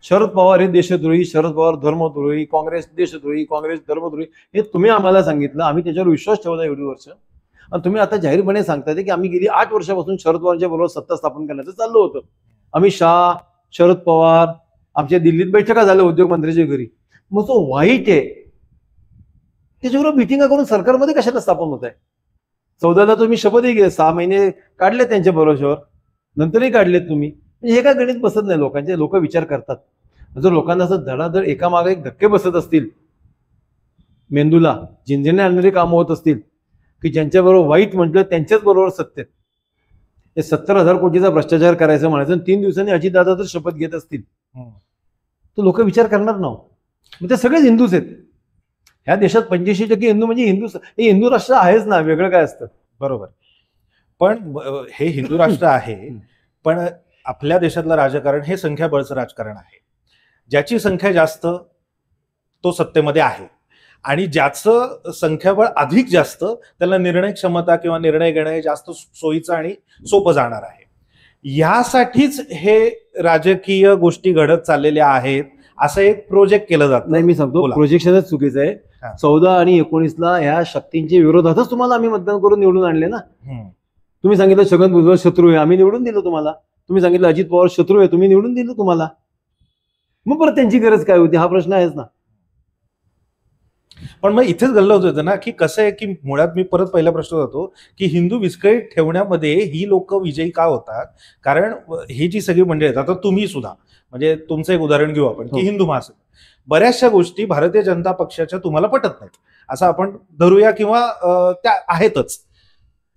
शरद पवार हे देशद्रोही, शरद पवार धर्मद्रोही, काँग्रेस देशद्रोही, काँग्रेस धर्मद्रोही, हे तुम्ही आम्हाला सांगितलं, आम्ही त्याच्यावर विश्वास ठेवला एवढी वर्ष. आणि तुम्ही आता जाहीरपणे सांगताय की आम्ही गेली 8 वर्षापासून शरद पवारांच्या बरोबर सत्ता स्थापन करण्याचं चाललं होतं. अमित शहा, शरद पवार, आमच्या दिल्लीत बैठका झाल्या उद्योगमंत्र्याच्या घरी. मग तो वाईट आहे, त्याच्याबरोबर मिटिंगा करून सरकारमध्ये कशाला स्थापन होत आहे? 14ला तुम्ही शपथही घे, 6 महिने काढले त्यांच्या भरोश्यावर, नंतरही काढलेत तुम्ही. म्हणजे हे काय गणित बसत नाही लोकांचे. लोक विचार करतात. जर लोकांना असं धडाधड एकामागे एक धक्के बसत असतील, मेंदूला झिंझिण्या आणणारी कामं होत असतील की ज्यांच्याबरोबर वाईट म्हटलं त्यांच्याच बरोबर सत्तेत हे 70,000 कोटीचा भ्रष्टाचार करायचं म्हणायचं, 3 दिवसांनी अजितदादा जर शपथ घेत असतील तर लोक विचार करणार ना. मग ते सगळेच हिंदूच आहेत. ह्या देशात 85% हिंदू म्हणजे हे हिंदू राष्ट्र आहेच ना, वेगळं काय असतं? बरोबर. पण हे हिंदू राष्ट्र आहे, पण आपल्या देशातलं राजकारण हे संख्याबळचं राजकारण आहे. ज्याची संख्या जास्त तो सत्तेमध्ये आहे, आणि ज्याचं संख्याबळ अधिक जास्त त्याला निर्णय क्षमता किंवा निर्णय घेणं हे जास्त सोयीचं आणि सोपं जाणार आहे. यासाठीच हे राजकीय गोष्टी घडत चाललेल्या आहेत, असं एक प्रोजेक्ट केलं जात नाही. मी सांगतो, प्रोजेक्शनच चुकीचं आहे. 14 आणि 19ला ह्या शक्तींच्या विरोधातच तुम्हाला आम्ही मतदान करून निवडून आणले ना. तुम्ही सांगितलं छगन भुजबळ शत्रू आहे, आम्ही निवडून दिलं तुम्हाला. तुम्ही सांगितलं अजित पवार शत्रू आहे, तुम्ही निवडून दिलं तुम्हाला. मग परत त्यांची गरज काय होती, हा प्रश्न आहेच ना. पण मग इथेच गल्लत होतं ना, की कसं आहे की मुळात मी परत पहिला प्रश्न जातो की हिंदू विस्कळीत ठेवण्यामध्ये ही लोक विजयी का होतात? कारण ही जी सगळी मंडळी आहेत, आता तुम्ही सुद्धा, म्हणजे तुमचं एक उदाहरण घेऊ आपण की हिंदू महासभा, बऱ्याचशा गोष्टी भारतीय जनता पक्षाच्या तुम्हाला पटत नाहीत असं आपण धरूया, किंवा त्या आहेतच.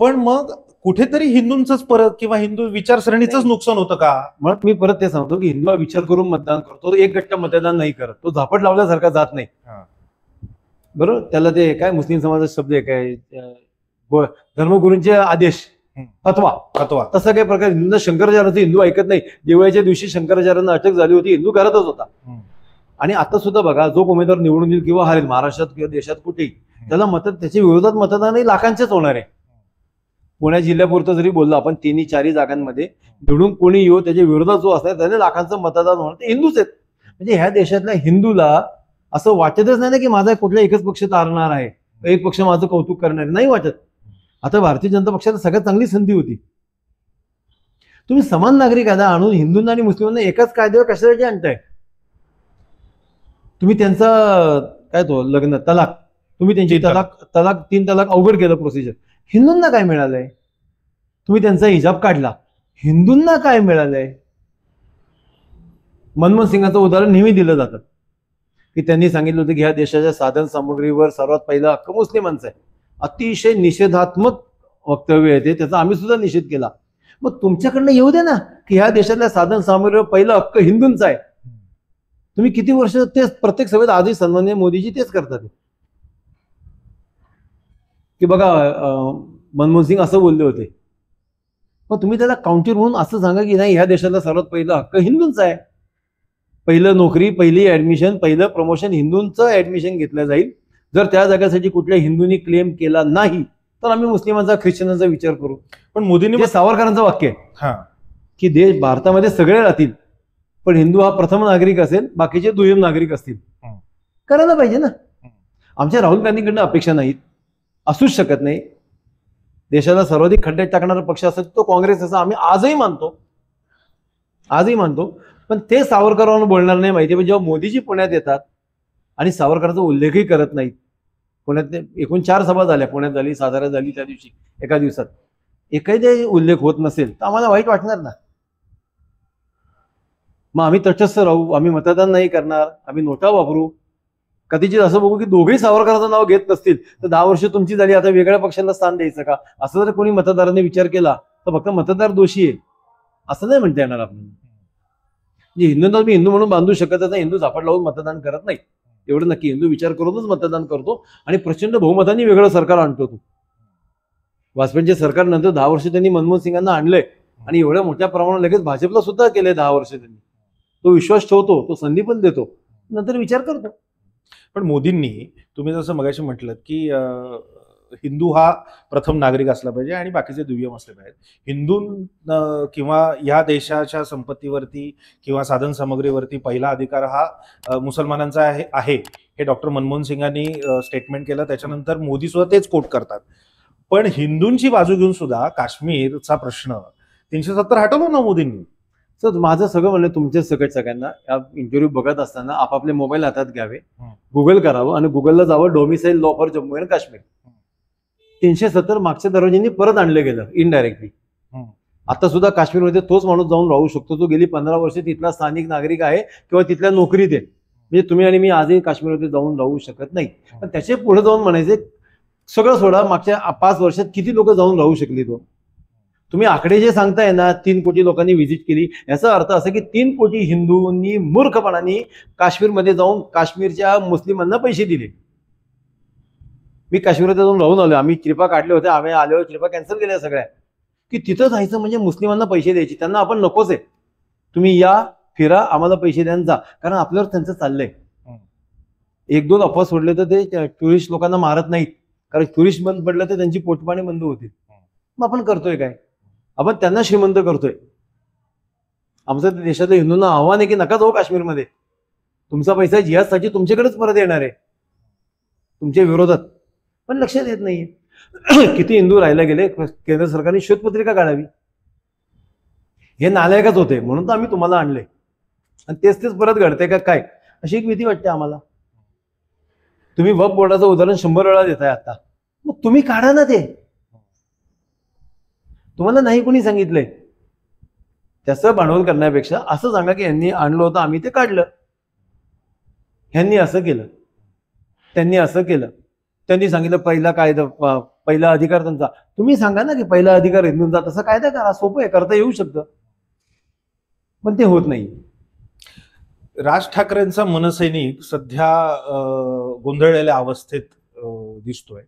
पण मग कुठेतरी हिंदूंचंच परत किंवा हिंदू विचारसरणीचंच नुकसान होतं का? म्हणून मी परत ते सांगतो की हिंदू हा विचार करून मतदान करतो, तो एक गट्टा मतदान नाही करत, तो झापट लावल्यासारखा जात नाही. बरोबर, त्याला ते काय मुस्लिम समाजाचा शब्द आहे काय, धर्मगुरूंचे आदेश, फतवा. तसा काही प्रकार हिंदूंना शंकराचार्यांचे हिंदू ऐकत नाही. दिवाळीच्या दिवशी शंकराचार्यांना अटक झाली होती, हिंदू करतच होता. आणि आता सुद्धा बघा, जो उमेदवार निवडून येईल किंवा हरेल महाराष्ट्रात किंवा देशात कुठेही, त्याला त्याच्या विरोधात मतदानही लाखांचेच होणार आहे. पुणे जिल्ह्यापुरतं जरी बोललो आपण, 3-4 जागांमध्ये निवडून कोणी येऊ, त्याच्या विरोधात जो असणार त्याने लाखांचं मतदान होणार, ते हिंदूच आहेत. म्हणजे ह्या देशातल्या हिंदूला असं वाटतच नाही ना की माझा कुठला एकच पक्ष तारणार आहे, एक पक्ष माझं कौतुक करणार नाही वाटत. आता भारतीय जनता पक्षाला सगळ्यात चांगली संधी होती. तुम्ही समान नागरिक कायदा आणून हिंदूंना आणि मुस्लिमांना एकाच कायद्यावर कशासाठी आणताय? तुम्ही त्यांचा काय तो लग्न तलाक, तुम्ही त्यांची तलाक 3 तलाक अवघड केलं प्रोसिजर. हिंदूंना काय मिळालंय? तुम्ही त्यांचा हिजाब काढला, हिंदूंना काय मिळालंय? मनमोहन सिंगाचं उदाहरण नेहमी दिलं जातं की त्यांनी सांगितलं होतं की ह्या देशाच्या साधन सामग्रीवर सर्वात पहिला हक्क मुस्लिमांचा आहे. अतिशय निषेधात्मक वक्तव्य आहे ते, त्याचा आम्ही सुद्धा निषेध केला. मग तुमच्याकडनं येऊ दे ना की ह्या देशातल्या साधन सामग्रीवर पहिला हक्क हिंदूंचा आहे. तुम्ही किती वर्ष तेच प्रत्येक सभेत, आजही सन्माननीय मोदीजी तेच करतात की बघा मनमोहन सिंग असं बोलले होते. मग तुम्ही त्याला काउंटर म्हणून असं सांगा की नाही, ह्या देशातला सर्वात पहिला हक्क हिंदूंचा आहे. पहिलं नोकरी, पहिली ऍडमिशन, पहिलं प्रमोशन हिंदूंचं ऍडमिशन घेतलं जाईल. जर त्या जागासाठी कुठल्या हिंदूंनी क्लेम केला नाही तर आम्ही मुस्लिमांचा, ख्रिश्चनांचा विचार करू. पण मोदींनी सावरकरांचं वाक्य आहे की देश भारतामध्ये सगळे राहतील पण हिंदू हा प्रथम नागरिक असेल, बाकीचे दुय्यम नागरिक असतील. करायला पाहिजे ना. आमच्या राहुल गांधींकडनं अपेक्षा नाहीत, असूच शकत नाही. देशाला सर्वाधिक खड्ड्यात टाकणारा पक्ष असेल तो काँग्रेस, असं आम्ही आजही मानतो. पण ते सावरकरांवर बोलणार नाही. माहिती आहे, जेव्हा मोदीजी पुण्यात येतात आणि सावरकरांचा उल्लेखही करत नाहीत. पुण्यात एकूण 4 सभा झाल्या, पुण्यात झाली, साताऱ्यात झाली, त्या दिवशी एका दिवसात एकही उल्लेख होत नसेल तर आम्हाला वाईट वाटणार ना. मग आम्ही तटस्थ राहू, आम्ही मतदान नाही करणार, आम्ही नोटा वापरू. कधीच असं बघू की दोघेही सावरकरांचं नाव घेत नसतील तर 10 वर्ष तुमची झाली, आता वेगळ्या पक्षाला स्थान द्यायचं का, असं जर कोणी मतदारांनी विचार केला तर फक्त मतदार दोषी आहे असं नाही म्हणता येणार आपल्याला. हिंदूंना मी हिंदू म्हणून बांधू शकतच नाही. हिंदू झापट लावून मतदान करत नाही, एवढं नक्की. हिंदू विचार करूनच मतदान करतो आणि प्रचंड बहुमताने वेगळं सरकार आणतो. तो वाजपेयीच्या सरकारनंतर 10 वर्ष त्यांनी मनमोहन सिंगांना आणलंय आणि एवढ्या मोठ्या प्रमाणात लगेच भाजपला सुद्धा केलंय 10 वर्ष त्यांनी. तो विश्वास ठेवतो, तो संधी पण देतो, नंतर विचार करतो. पण मोदींनी, तुम्ही जसं मगाशी म्हटलं की हिंदू हा प्रथम नागरिक असला पाहिजे आणि बाकीचे दुय्यम असले पाहिजेत. हिंदू किंवा या देशाच्या संपत्तीवरती किंवा साधन सामग्रीवरती पहिला अधिकार हा मुसलमानांचा आहे हे डॉक्टर मनमोहन सिंगांनी स्टेटमेंट केलं. त्याच्यानंतर मोदी सुद्धा तेच कोट करतात. पण हिंदूंची बाजू घेऊन सुद्धा काश्मीरचा प्रश्न 370 हटवलं ना मोदींनी. सर, माझं सगळं म्हणणं तुमच्या सगळ्यांना या इंटरव्ह्यू बघत असताना आपापले मोबाईल हातात घ्यावे, गुगल करावं आणि गुगलला जावं domicile law for Jammu and Kashmir. 370 मागच्या दरवाज्यांनी परत आणलं गेलं इनडायरेक्टली. आता सुद्धा काश्मीरमध्ये तोच माणूस जाऊन राहू शकतो जो गेली 15 वर्ष तिथला स्थानिक नागरिक आहे किंवा तिथल्या नोकरीत आहे. म्हणजे तुम्ही आणि मी आजही काश्मीरमध्ये जाऊन राहू शकत नाही. पण त्याच्या पुढे जाऊन म्हणायचे सगळं सोडा, मागच्या 5 वर्षात किती लोक जाऊन राहू शकली. तो तुम्ही आकडे जे सांगताय ना, 3 कोटी लोकांनी व्हिजिट केली, याचा अर्थ असा की 3 कोटी हिंदूंनी मूर्खपणाने काश्मीरमध्ये जाऊन काश्मीरच्या मुस्लिमांना पैसे दिले. मी काश्मीरमध्ये जाऊन राहून आलो, आम्ही ट्रिपा काढल्या होत्या, आम्ही आल्यावर ट्रिपा कॅन्सल केल्या सगळ्या. की तिथं जायचं म्हणजे मुस्लिमांना पैसे द्यायचे, त्यांना आपण नकोच आहे. तुम्ही या, फिरा, आम्हाला पैसे द्या जा, कारण आपल्यावर त्यांचं चाललंय. 1-2 अफवा सोडले तर ते टुरिस्ट लोकांना मारत नाहीत, कारण टुरिस्ट बंद पडलं तर त्यांची पोटपाणी बंद होतील. मग आपण करतोय काय? आपण त्यांना श्रीमंत करतोय. आमचं देशातल्या हिंदूंना आव्हान आहे की नका जाऊ काश्मीरमध्ये, तुमचा पैसा जिहादसाठी तुमच्याकडेच परत येणार आहे, तुमच्या विरोधात. पण लक्षात येत नाहीये. किती हिंदू राहायला गेले, केंद्र सरकारने शोधपत्रिका काढावी. हे नालायकच होते म्हणून तर आम्ही तुम्हाला आणले, आणि तेच तेच परत घडते का काय अशी एक भीती वाटते आम्हाला. तुम्ही वक्फ बोर्डाचं उदाहरण 100 वेळा देताय आता, मग तुम्ही काढा ना ते. तुम्हाला नाही कोणी सांगितलंय. त्याचं भांडवल करण्यापेक्षा असं सांगा की यांनी आणलं होतं, आम्ही ते काढलं, ह्यांनी असं केलं, त्यांनी असं केलं, त्यांनी सांगितलं पहिला कायदा, पहिला अधिकार त्यांचा. तुम्ही सांगा ना की पहिला अधिकार हिंदूंचा, तसा कायदा करा, सोपं आहे, करता येऊ शकतं. पण ते होत नाही. राज ठाकरेंचा मनसैनिक सध्या गोंधळलेल्या अवस्थेत दिसतोय.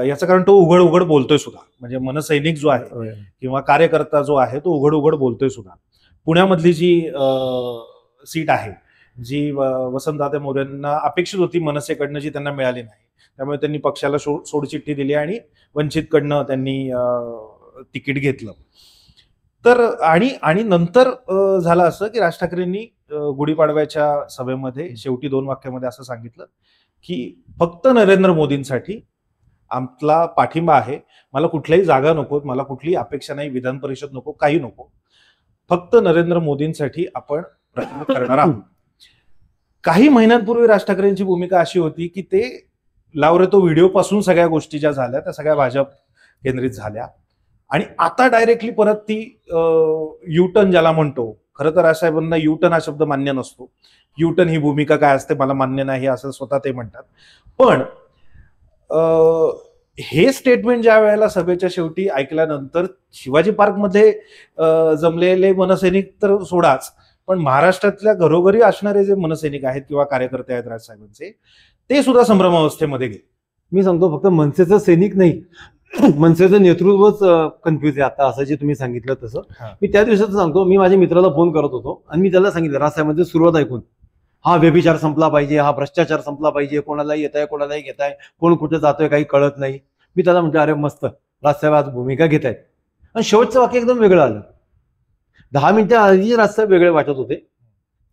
याचं कारण तो उघड उघड बोलतोय सुद्धा. म्हणजे मनसैनिक जो आहे किंवा कार्यकर्ता जो आहे तो उघड उघड बोलतोय सुद्धा. पुण्यामधली जी सीट आहे, जी वसंतदादा मोरेंना अपेक्षित होती मनसेकडनं, जी त्यांना मिळाली नाही, त्यामुळे त्यांनी पक्षाला सोडचिठ्ठी दिली आणि वंचितकडनं त्यांनी तिकीट घेतलं. तर आणि नंतर झालं असं की राज ठाकरेंनी गुढीपाडव्याच्या सभेमध्ये शेवटी 2 वाक्यामध्ये असं सांगितलं की फक्त नरेंद्र मोदींसाठी आमचा पाठिंबा आहे, मला कुठल्याही जागा नको, मला कुठलीही अपेक्षा नाही, विधान परिषद नको, काही नको, फक्त नरेंद्र मोदींसाठी आपण प्रयत्न करणार आहोत. काही महिन्यांपूर्वी राज ठाकरेंची भूमिका अशी होती की ते लावरे तो व्हिडिओ पासून सगळ्या गोष्टी ज्या झाल्या त्या सगळ्या भाजप केंद्रित झाल्या, आणि आता डायरेक्टली परत ती युटर्न ज्याला म्हणतो, खरं तर राजसाहेबांना युटर्न हा शब्द मान्य नसतो. युटर्न ही भूमिका काय असते मला मान्य नाही असं स्वतः ते म्हणतात. पण हे स्टेटमेंट ज्या वेळेला सभेच्या शेवटी ऐकल्यानंतर शिवाजी पार्कमध्ये जमलेले मनसैनिक तर सोडाच, पण महाराष्ट्रातल्या घरोघरी असणारे जे मनसैनिक आहेत किंवा कार्यकर्ते आहेत राजसाहेबांचे, ते सुद्धा संभ्रमावस्थेमध्ये गेले. मी सांगतो फक्त मनसेचं सैनिक नाही, मनसेचं नेतृत्वच कन्फ्युज आहे आता, असं जे तुम्ही सांगितलं तसं. मी त्या दिवसाचं सांगतो, मी माझ्या मित्राला फोन करत होतो आणि मी त्याला सांगितलं राजसाहेबांची सुरुवात ऐकून, हा व्यभिचार संपला पाहिजे, हा भ्रष्टाचार संपला पाहिजे, कोणालाही येत आहे कोणालाही घेत आहे, कोण कुठे जातोय काही कळत नाही. मी त्याला म्हटलं अरे मस्त, राजसाहेब आज भूमिका घेत आहेत. आणि शेवटचं वाक्य एकदम वेगळं आलं. 10 मिनिटं आधी राजसाहेब वेगळे वाटत होते,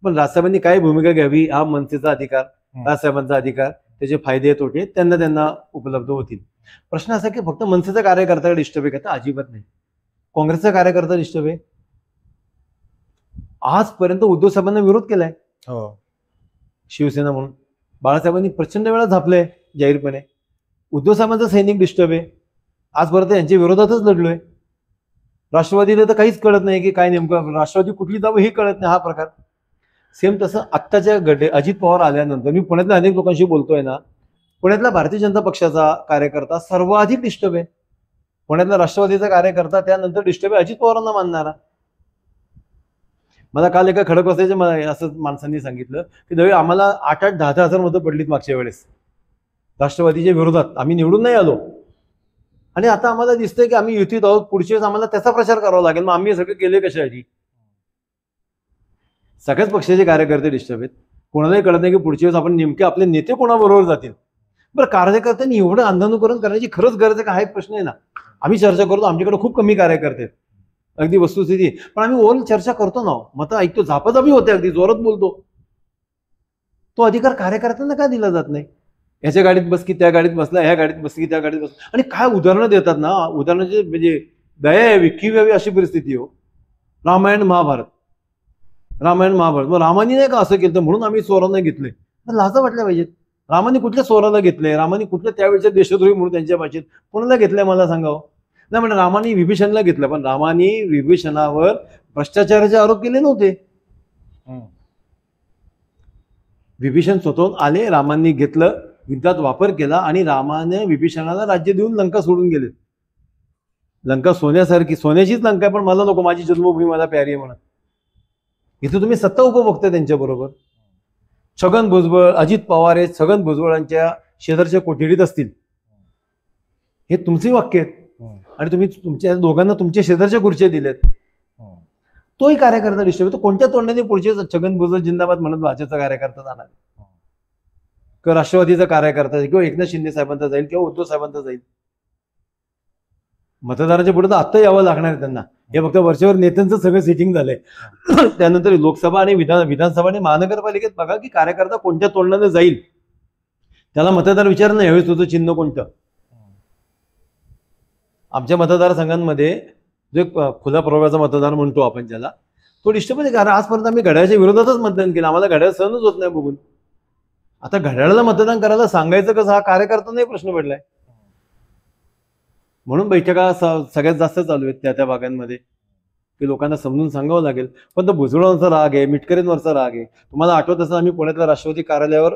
पण राजसाहेबांनी काय भूमिका घ्यावी, हा मनसेचा अधिकार, राजसाहेबांचा अधिकार, त्याचे फायदे तोटे त्यांना उपलब्ध होतील. प्रश्न असा की फक्त मनसेचा कार्यकर्ता डिस्टर्ब आहे का? अजिबात नाही. काँग्रेसचा कार्यकर्ता डिस्टर्ब आहे. आजपर्यंत उद्धव साहेबांना विरोध केलाय शिवसेना म्हणून, बाळासाहेबांनी प्रचंड वेळा झापलंय जाहीरपणे. उद्धव साहेबांचा सैनिक डिस्टर्ब आहे, आजपर्यंत यांच्या विरोधातच लढलोय. राष्ट्रवादीला तर काहीच कळत नाही की काय नेमकं राष्ट्रवादी कुठली जावं हे कळत नाही, हा प्रकार. सेम तसं आत्ताच्या अजित पवार आल्यानंतर मी पुण्यातल्या अनेक लोकांशी बोलतोय ना, पुण्यातला भारतीय जनता पक्षाचा कार्यकर्ता सर्वाधिक डिस्टर्ब आहे. पुण्यातला राष्ट्रवादीचा कार्यकर्ता त्यानंतर डिस्टर्ब आहे अजित पवारांना मानणारा. मला काल एका खडकवासल्याच्या असं माणसांनी सांगितलं की दवे आम्हाला 8-8, 10-10 हजार मतं पडलीत मागच्या वेळेस राष्ट्रवादीच्या विरोधात, आम्ही निवडून नाही आलो, आणि आता आम्हाला दिसतंय की आम्ही युतीत आहोत, पुढच्या वेळेस आम्हाला त्याचा प्रचार करावा लागेल, मग आम्ही सगळं केले कशासाठी? सगळ्याच पक्षाचे कार्यकर्ते डिस्टर्ब आहेत. कोणालाही कळत नाही की पुढच्या वेळेस आपण नेमके आपले नेते कोणाबरोबर जातील. बरं, कार्यकर्त्यांनी एवढं अंधानुकरण करण्याची खरंच गरज आहे का, हा एक प्रश्न आहे ना. आम्ही चर्चा करतो, आमच्याकडे खूप कमी कार्यकर्ते आहेत, अगदी वस्तुस्थिती, पण आम्ही ओल चर्चा करतो ना, मतं ऐकतो, झापाझापी होते, अगदी जोरात बोलतो. तो अधिकार कार्यकर्त्यांना का दिला जात नाही? ह्याच्या गाडीत बस की त्या गाडीत बसला, ह्या गाडीत बस की त्या गाडीत बसला, आणि काय उदाहरणं देतात ना, उदाहरणाचे म्हणजे दया यावी की व्यावी अशी परिस्थिती हो. रामायण महाभारत, मग रामानी नाही का असं केलं म्हणून आम्ही चोरांना घेतले? लाजा वाटल्या पाहिजेत. रामानी कुठल्या चोराला घेतलंय? रामानी कुठल्या त्यावेळेच्या देशद्रोही म्हणून त्यांच्या भाषेत कोणाला घेतलंय मला सांगावं? नाही म्हणजे रामानी विभीषणला घेतलं, पण रामानी विभीषणावर भ्रष्टाचाराचे आरोप केले नव्हते. विभीषण स्वतःहून आले, रामांनी घेतलं, युद्धात वापर केला, आणि रामाने विभीषणाला राज्य देऊन लंका सोडून गेले. लंका सोन्यासारखी, सोन्याचीच लंका आहे, पण मला नको, माझी जन्मभूमी मला प्यारी आहे म्हणत. इथे तुम्ही सत्ता उपभोगता त्यांच्या बरोबर. छगन भुजबळ, अजित पवार हे छगन भुजबळांच्या शेजारच्या कोठडीत असतील, हे तुमचे वाक्य आहेत, आणि तुम्ही तुमच्या दोघांना तुमच्या शेजारच्या खुर्च्या दिल्यात. तोही कार्यकर्ता डिस्टर्ब, तो कोणत्या तोंडाने पुढचे छगन भुजबळ जिंदाबाद म्हणत भाजपचा कार्यकर्ता जाणार, किंवा राष्ट्रवादीचा कार्यकर्ता जाईल, किंवा एकनाथ शिंदे साहेबांचा जाईल, किंवा उद्धव साहेबांचा जाईल? मतदाराच्या पुढे तर आत्ता यावं लागणार आहे त्यांना. हे फक्त वरच्यावर नेत्यांचं सगळं सेटिंग झालंय. त्यानंतर लोकसभा आणि विधानसभा आणि महानगरपालिकेत बघा की कार्यकर्ता कोणत्या तोंडाने जाईल, त्याला मतदार विचार नाही यावेळेस तुझं चिन्ह कोणतं. आमच्या मतदारसंघांमध्ये जो एक खुला प्रवर्गाचा मतदार म्हणतो आपण ज्याला, तो डिस्टर्ब आहे. कारण आजपर्यंत आम्ही घड्याळाच्या विरोधातच मतदान केलं. आम्हाला घड्याळ सहनच होत नाही बघून. आता घड्याळाला मतदान करायला सांगायचं कसं, हा कार्यकर्त्यांनाही प्रश्न पडलाय. म्हणून बैठका सगळ्यात जास्त चालू आहेत त्या भागांमध्ये, की लोकांना समजून सांगावं लागेल. पण तो भुजबळांचा राग आहे, मिटकरींवरचा राग आहे. तुम्हाला आठवत असं आम्ही पुण्यातल्या राष्ट्रवादी कार्यालयावर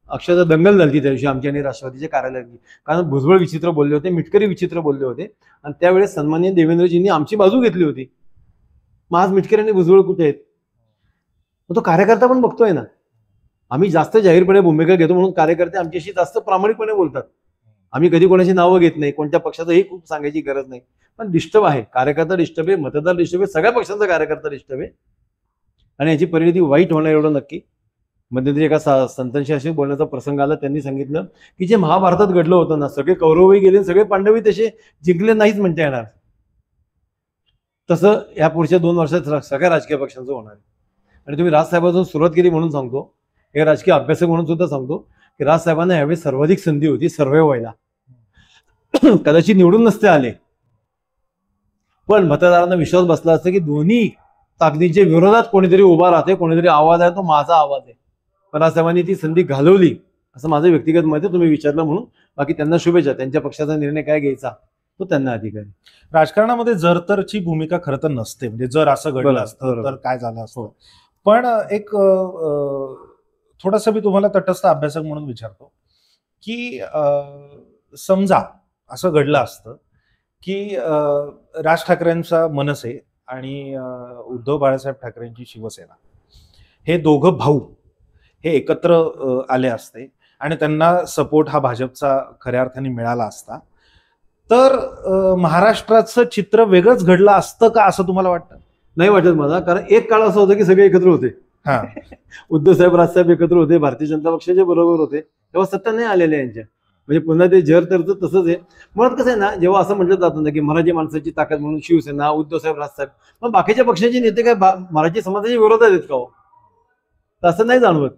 अक्षरशः दंगल झाली त्या दिवशी आमची आणि राष्ट्रवादीच्या कार्यालयाची. कारण भुजबळ विचित्र बोलले होते, मिटकरी विचित्र बोलले होते, आणि त्यावेळेस सन्माननीय देवेंद्रजींनी आमची बाजू घेतली होती. मग आज मिटकरी आणि भुजबळ कुठे आहेत? मग तो कार्यकर्ता पण बघतोय ना. आम्ही जास्त जाहीरपणे भूमिका घेतो म्हणून कार्यकर्ते आमच्याशी जास्त प्रामाणिकपणे बोलतात. आम्ही कधी कोणाची नावं घेत नाही, कोणत्या पक्षाचंही खूप सांगायची गरज नाही. पण डिस्टर्ब आहे, कार्यकर्ता डिस्टर्ब आहे, मतदार डिस्टर्ब आहे, सगळ्या पक्षांचा कार्यकर्ता डिस्टर्ब आहे. आणि याची परिणती वाईट होणार एवढं नक्की. मध्यंतरी एका संतांशी अशी बोलण्याचा प्रसंग आला. त्यांनी सांगितलं की जे महाभारतात घडलं होतं ना, सगळे कौरवही गेले, सगळे पांडवही तसे जिंकले नाहीच म्हणता येणार. तसं या पुढच्या 2 वर्षात सगळ्या राजकीय पक्षांचं होणार आहे. आणि तुम्ही राजसाहेबांपासून सुरुवात केली म्हणून सांगतो, हे राजकीय अभ्यासक म्हणून सुद्धा सांगतो की राजसाहेबांना यावेळी सर्वाधिक संधी होती सर्व्हे व्हायला. कदाचित निवडून नसते आले, पण मतदारांना विश्वास बसला असता की दोन्ही ताकदीच्या विरोधात कोणीतरी उभा राहते, कोणीतरी आवाज आहे, तो माझा आवाज आहे. पण राजसाहेबांनी ती संधी घालवली असं माझं व्यक्तिगत मत आहे. तुम्ही विचारलं म्हणून. बाकी त्यांना शुभेच्छा. त्यांच्या पक्षाचा निर्णय काय घ्यायचा तो त्यांना अधिकार आहे. राजकारणामध्ये जर तरची भूमिका खरं तर नसते. म्हणजे जर असं घडलं असतं तर काय झालं असतं. पण एक थोडंसं मी तुम्हाला तटस्थ अभ्यासक म्हणून विचारतो की समजा असं घडलं असतं की राज ठाकरेंचा मनसे आणि उद्धव बाळासाहेब ठाकरेंची शिवसेना, हे दोघं भाऊ हे एकत्र आले असते आणि त्यांना सपोर्ट हा भाजपचा खऱ्या अर्थाने मिळाला असता, तर महाराष्ट्राचं चित्र वेगळंच घडलं असतं का असं तुम्हाला वाटतं? नाही वाटत मला. कारण एक काळ असं होतं की सगळे एकत्र होते. उद्धव साहेब, राजसाहेब एकत्र होते, भारतीय जनता पक्षाच्या बरोबर होते. तेव्हा सत्ता नाही आलेल्या यांच्या. म्हणजे पुन्हा ते जर तरचं तसंच आहे. मुळात कसं आहे ना, जेव्हा असं म्हटलं जातं ना की मराठी माणसाची ताकद म्हणून शिवसेना, उद्धव साहेब, राजसाहेब, मग बाकीच्या पक्षाचे नेते काय मराठी समाजाच्या विरोधात आहेत का हो? तर असं नाही जाणवत.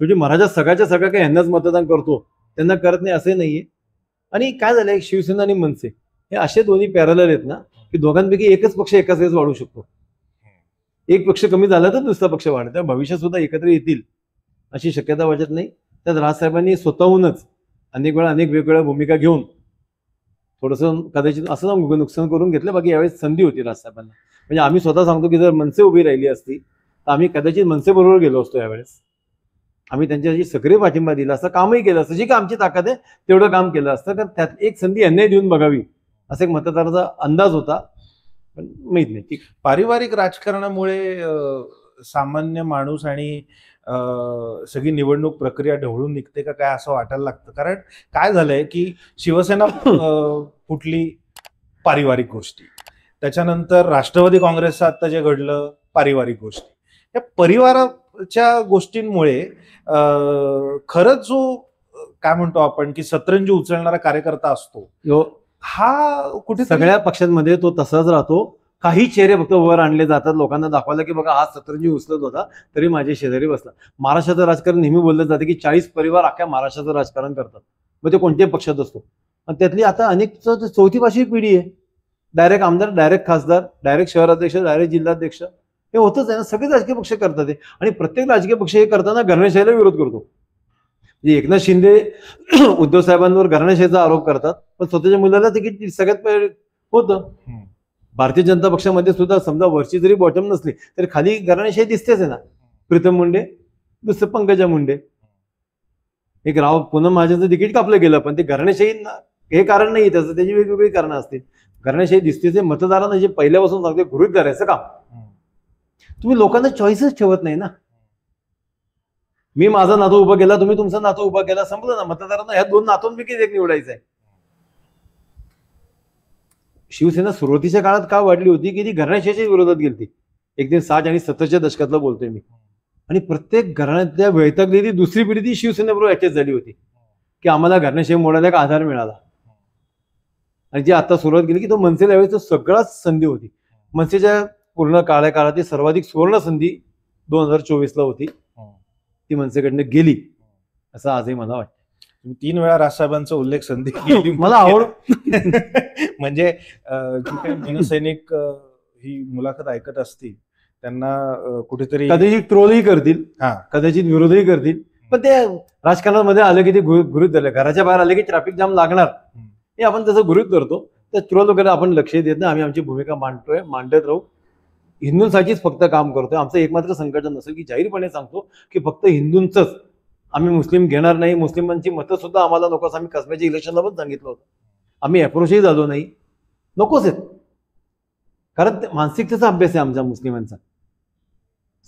म्हणजे मराठा सगळ्याच्या सगळ्या काही ह्यांनाच मतदान करतो, त्यांना करत नाही असं नाहीये. आणि काय झालंय, शिवसेना आणि मनसे हे असे दोन्ही पॅरलल आहेत ना की दोघांपैकी एकच पक्ष एकाच वेळेस वाढू शकतो. एक पक्ष कमी झाला तर दुसरा पक्ष वाढत. त्या भविष्यात सुद्धा एकत्र येतील अशी शक्यता वाटत नाही. त्यात राजसाहेबांनी स्वतःहूनच अनेक वेगवेगळ्या भूमिका घेऊन थोडंसं कदाचित असं नुकसान करून घेतलं. बाकी यावेळेस संधी होती राजसाहेबांना. म्हणजे आम्ही स्वतः सांगतो की जर मनसे उभी राहिली असती तर आम्ही कदाचित मनसे बरोबर गेलो असतो. यावेळेस आम्ही त्यांच्याशी सक्रिय पाठिंबा दिला असता, कामही केलं असतं. जी का आमची ताकद आहे तेवढं काम केलं असतं. कारण त्यात एक संधी यांनाही देऊन बघावी असा एक मतदाराचा अंदाज होता. पण माहित नाही. पारिवारिक राजकारणामुळे सामान्य माणूस आणि सगळी निवडणूक प्रक्रिया ढवळून निघते का काय असं वाटायला लागतं. कारण काय झालंय की शिवसेना फुटली, पारिवारिक गोष्टी, त्याच्यानंतर राष्ट्रवादी काँग्रेसचं आता जे घडलं, पारिवारिक गोष्टी. या परिवाराच्या गोष्टींमुळे खरंच जो काय म्हणतो आपण की सतरंजी उचलणारा कार्यकर्ता असतो हा कुठे सगळ्या पक्षांमध्ये तो तसाच राहतो. काही चेहरे फक्त वर आणले जातात लोकांना दाखवायला की बघा हा सतरंजी उचलत होता तरी माझे शेजारी बसला. महाराष्ट्राचं राजकारण नेहमी बोललं जातं की 40 परिवार अख्ख्या महाराष्ट्राचं राजकारण करतात, मग ते कोणत्याही पक्षात असतो. आणि त्यातली आता अनेक 4थी-5वी पिढी आहे. डायरेक्ट आमदार, डायरेक्ट खासदार, डायरेक्ट शहराध्यक्ष, डायरेक्ट जिल्हाध्यक्ष, हे होतच आहे ना. सगळे राजकीय पक्ष करतात ते. आणि प्रत्येक राजकीय पक्ष हे करताना घराणेशाहीला विरोध करतो. एकनाथ शिंदे उद्धव साहेबांवर घराणेशाहीचा आरोप करतात, पण स्वतःच्या मुलाला तिकीट सगळ्यात पहिले होतं. भारतीय जनता पक्षामध्ये सुद्धा समजा वरची जरी बॉटम नसली तरी खाली घराणेशाही दिसतेच आहे ना. प्रीतम मुंडे, दुसरं पंकजा मुंडे. एक राव पूनम महाजनचं तिकीट कापलं गेलं, पण ते घराणेशाही हे कारण नाही, त्याचं त्याची वेगवेगळी कारणं असतील. घराणेशाही दिसतेच. मतदारांना जे पहिल्यापासून सांगते गृहीत धरायचं काम. तुम्ही लोकांना चॉईसच ठेवत नाही ना. मी माझा नातू उभा केला, तुम्ही तुमचा नातू उभा केला, संपलं ना. मतदारांना ह्या 2 नातूंपैकी एक निवडायचं आहे. शिवसेना सुरुवातीच्या काळात का वाढली होती की ती घराण्याशाहीच्या विरोधात गेली. 1960 आणि 70च्या दशकातला बोलतोय मी. आणि प्रत्येक घराण्यातल्या वैतागलेली दुसरी पिढी ती शिवसेनेबरोबर अटॅच झाली होती की आम्हाला घराण्याशाही मोडायला एक आधार मिळाला. आणि जी आता सुरुवात केली की तो मनसेला यावेळेस सगळ्याच संधी होती. मनसेच्या पूर्ण काळातील सर्वाधिक सुवर्ण संधी 2024ला होती. ती मनसेकडनं गेली असं आजही मला वाटतं. तुम्ही 3 वेळा राजसाहेबांचा उल्लेख संधी केली. मला आवड म्हणजे जे काही मनसैनिक ही मुलाखत ऐकत असतील त्यांना कुठेतरी कदाचित ट्रोलही करतील, हा. कदाचित विरोधही करतील, पण ते राजकारणामध्ये आलं की ते गृहीत धरलं. घराच्या बाहेर आले की ट्रॅफिक जाम लागणार हे आपण तसं गृहीत धरतो. तर ट्रोल वगैरे आपण लक्ष देत नाही. आम्ही आमची भूमिका मांडत राहू. हिंदूंसाठीच फक्त काम करतोय. आमचं एकमात्र संघटन नसेल की जाहीरपणे सांगतो की फक्त हिंदूंचंच, आम्ही मुस्लिम घेणार नाही. मुस्लिमांची मतं सुद्धा आम्हाला नकोच. आम्ही कसब्याच्या इलेक्शनला पण सांगितलं होतं. आम्ही अप्रोचही झालो नाही, नकोच आहेत. कारण मानसिकतेचा अभ्यास आहे आमच्या मुस्लिमांचा.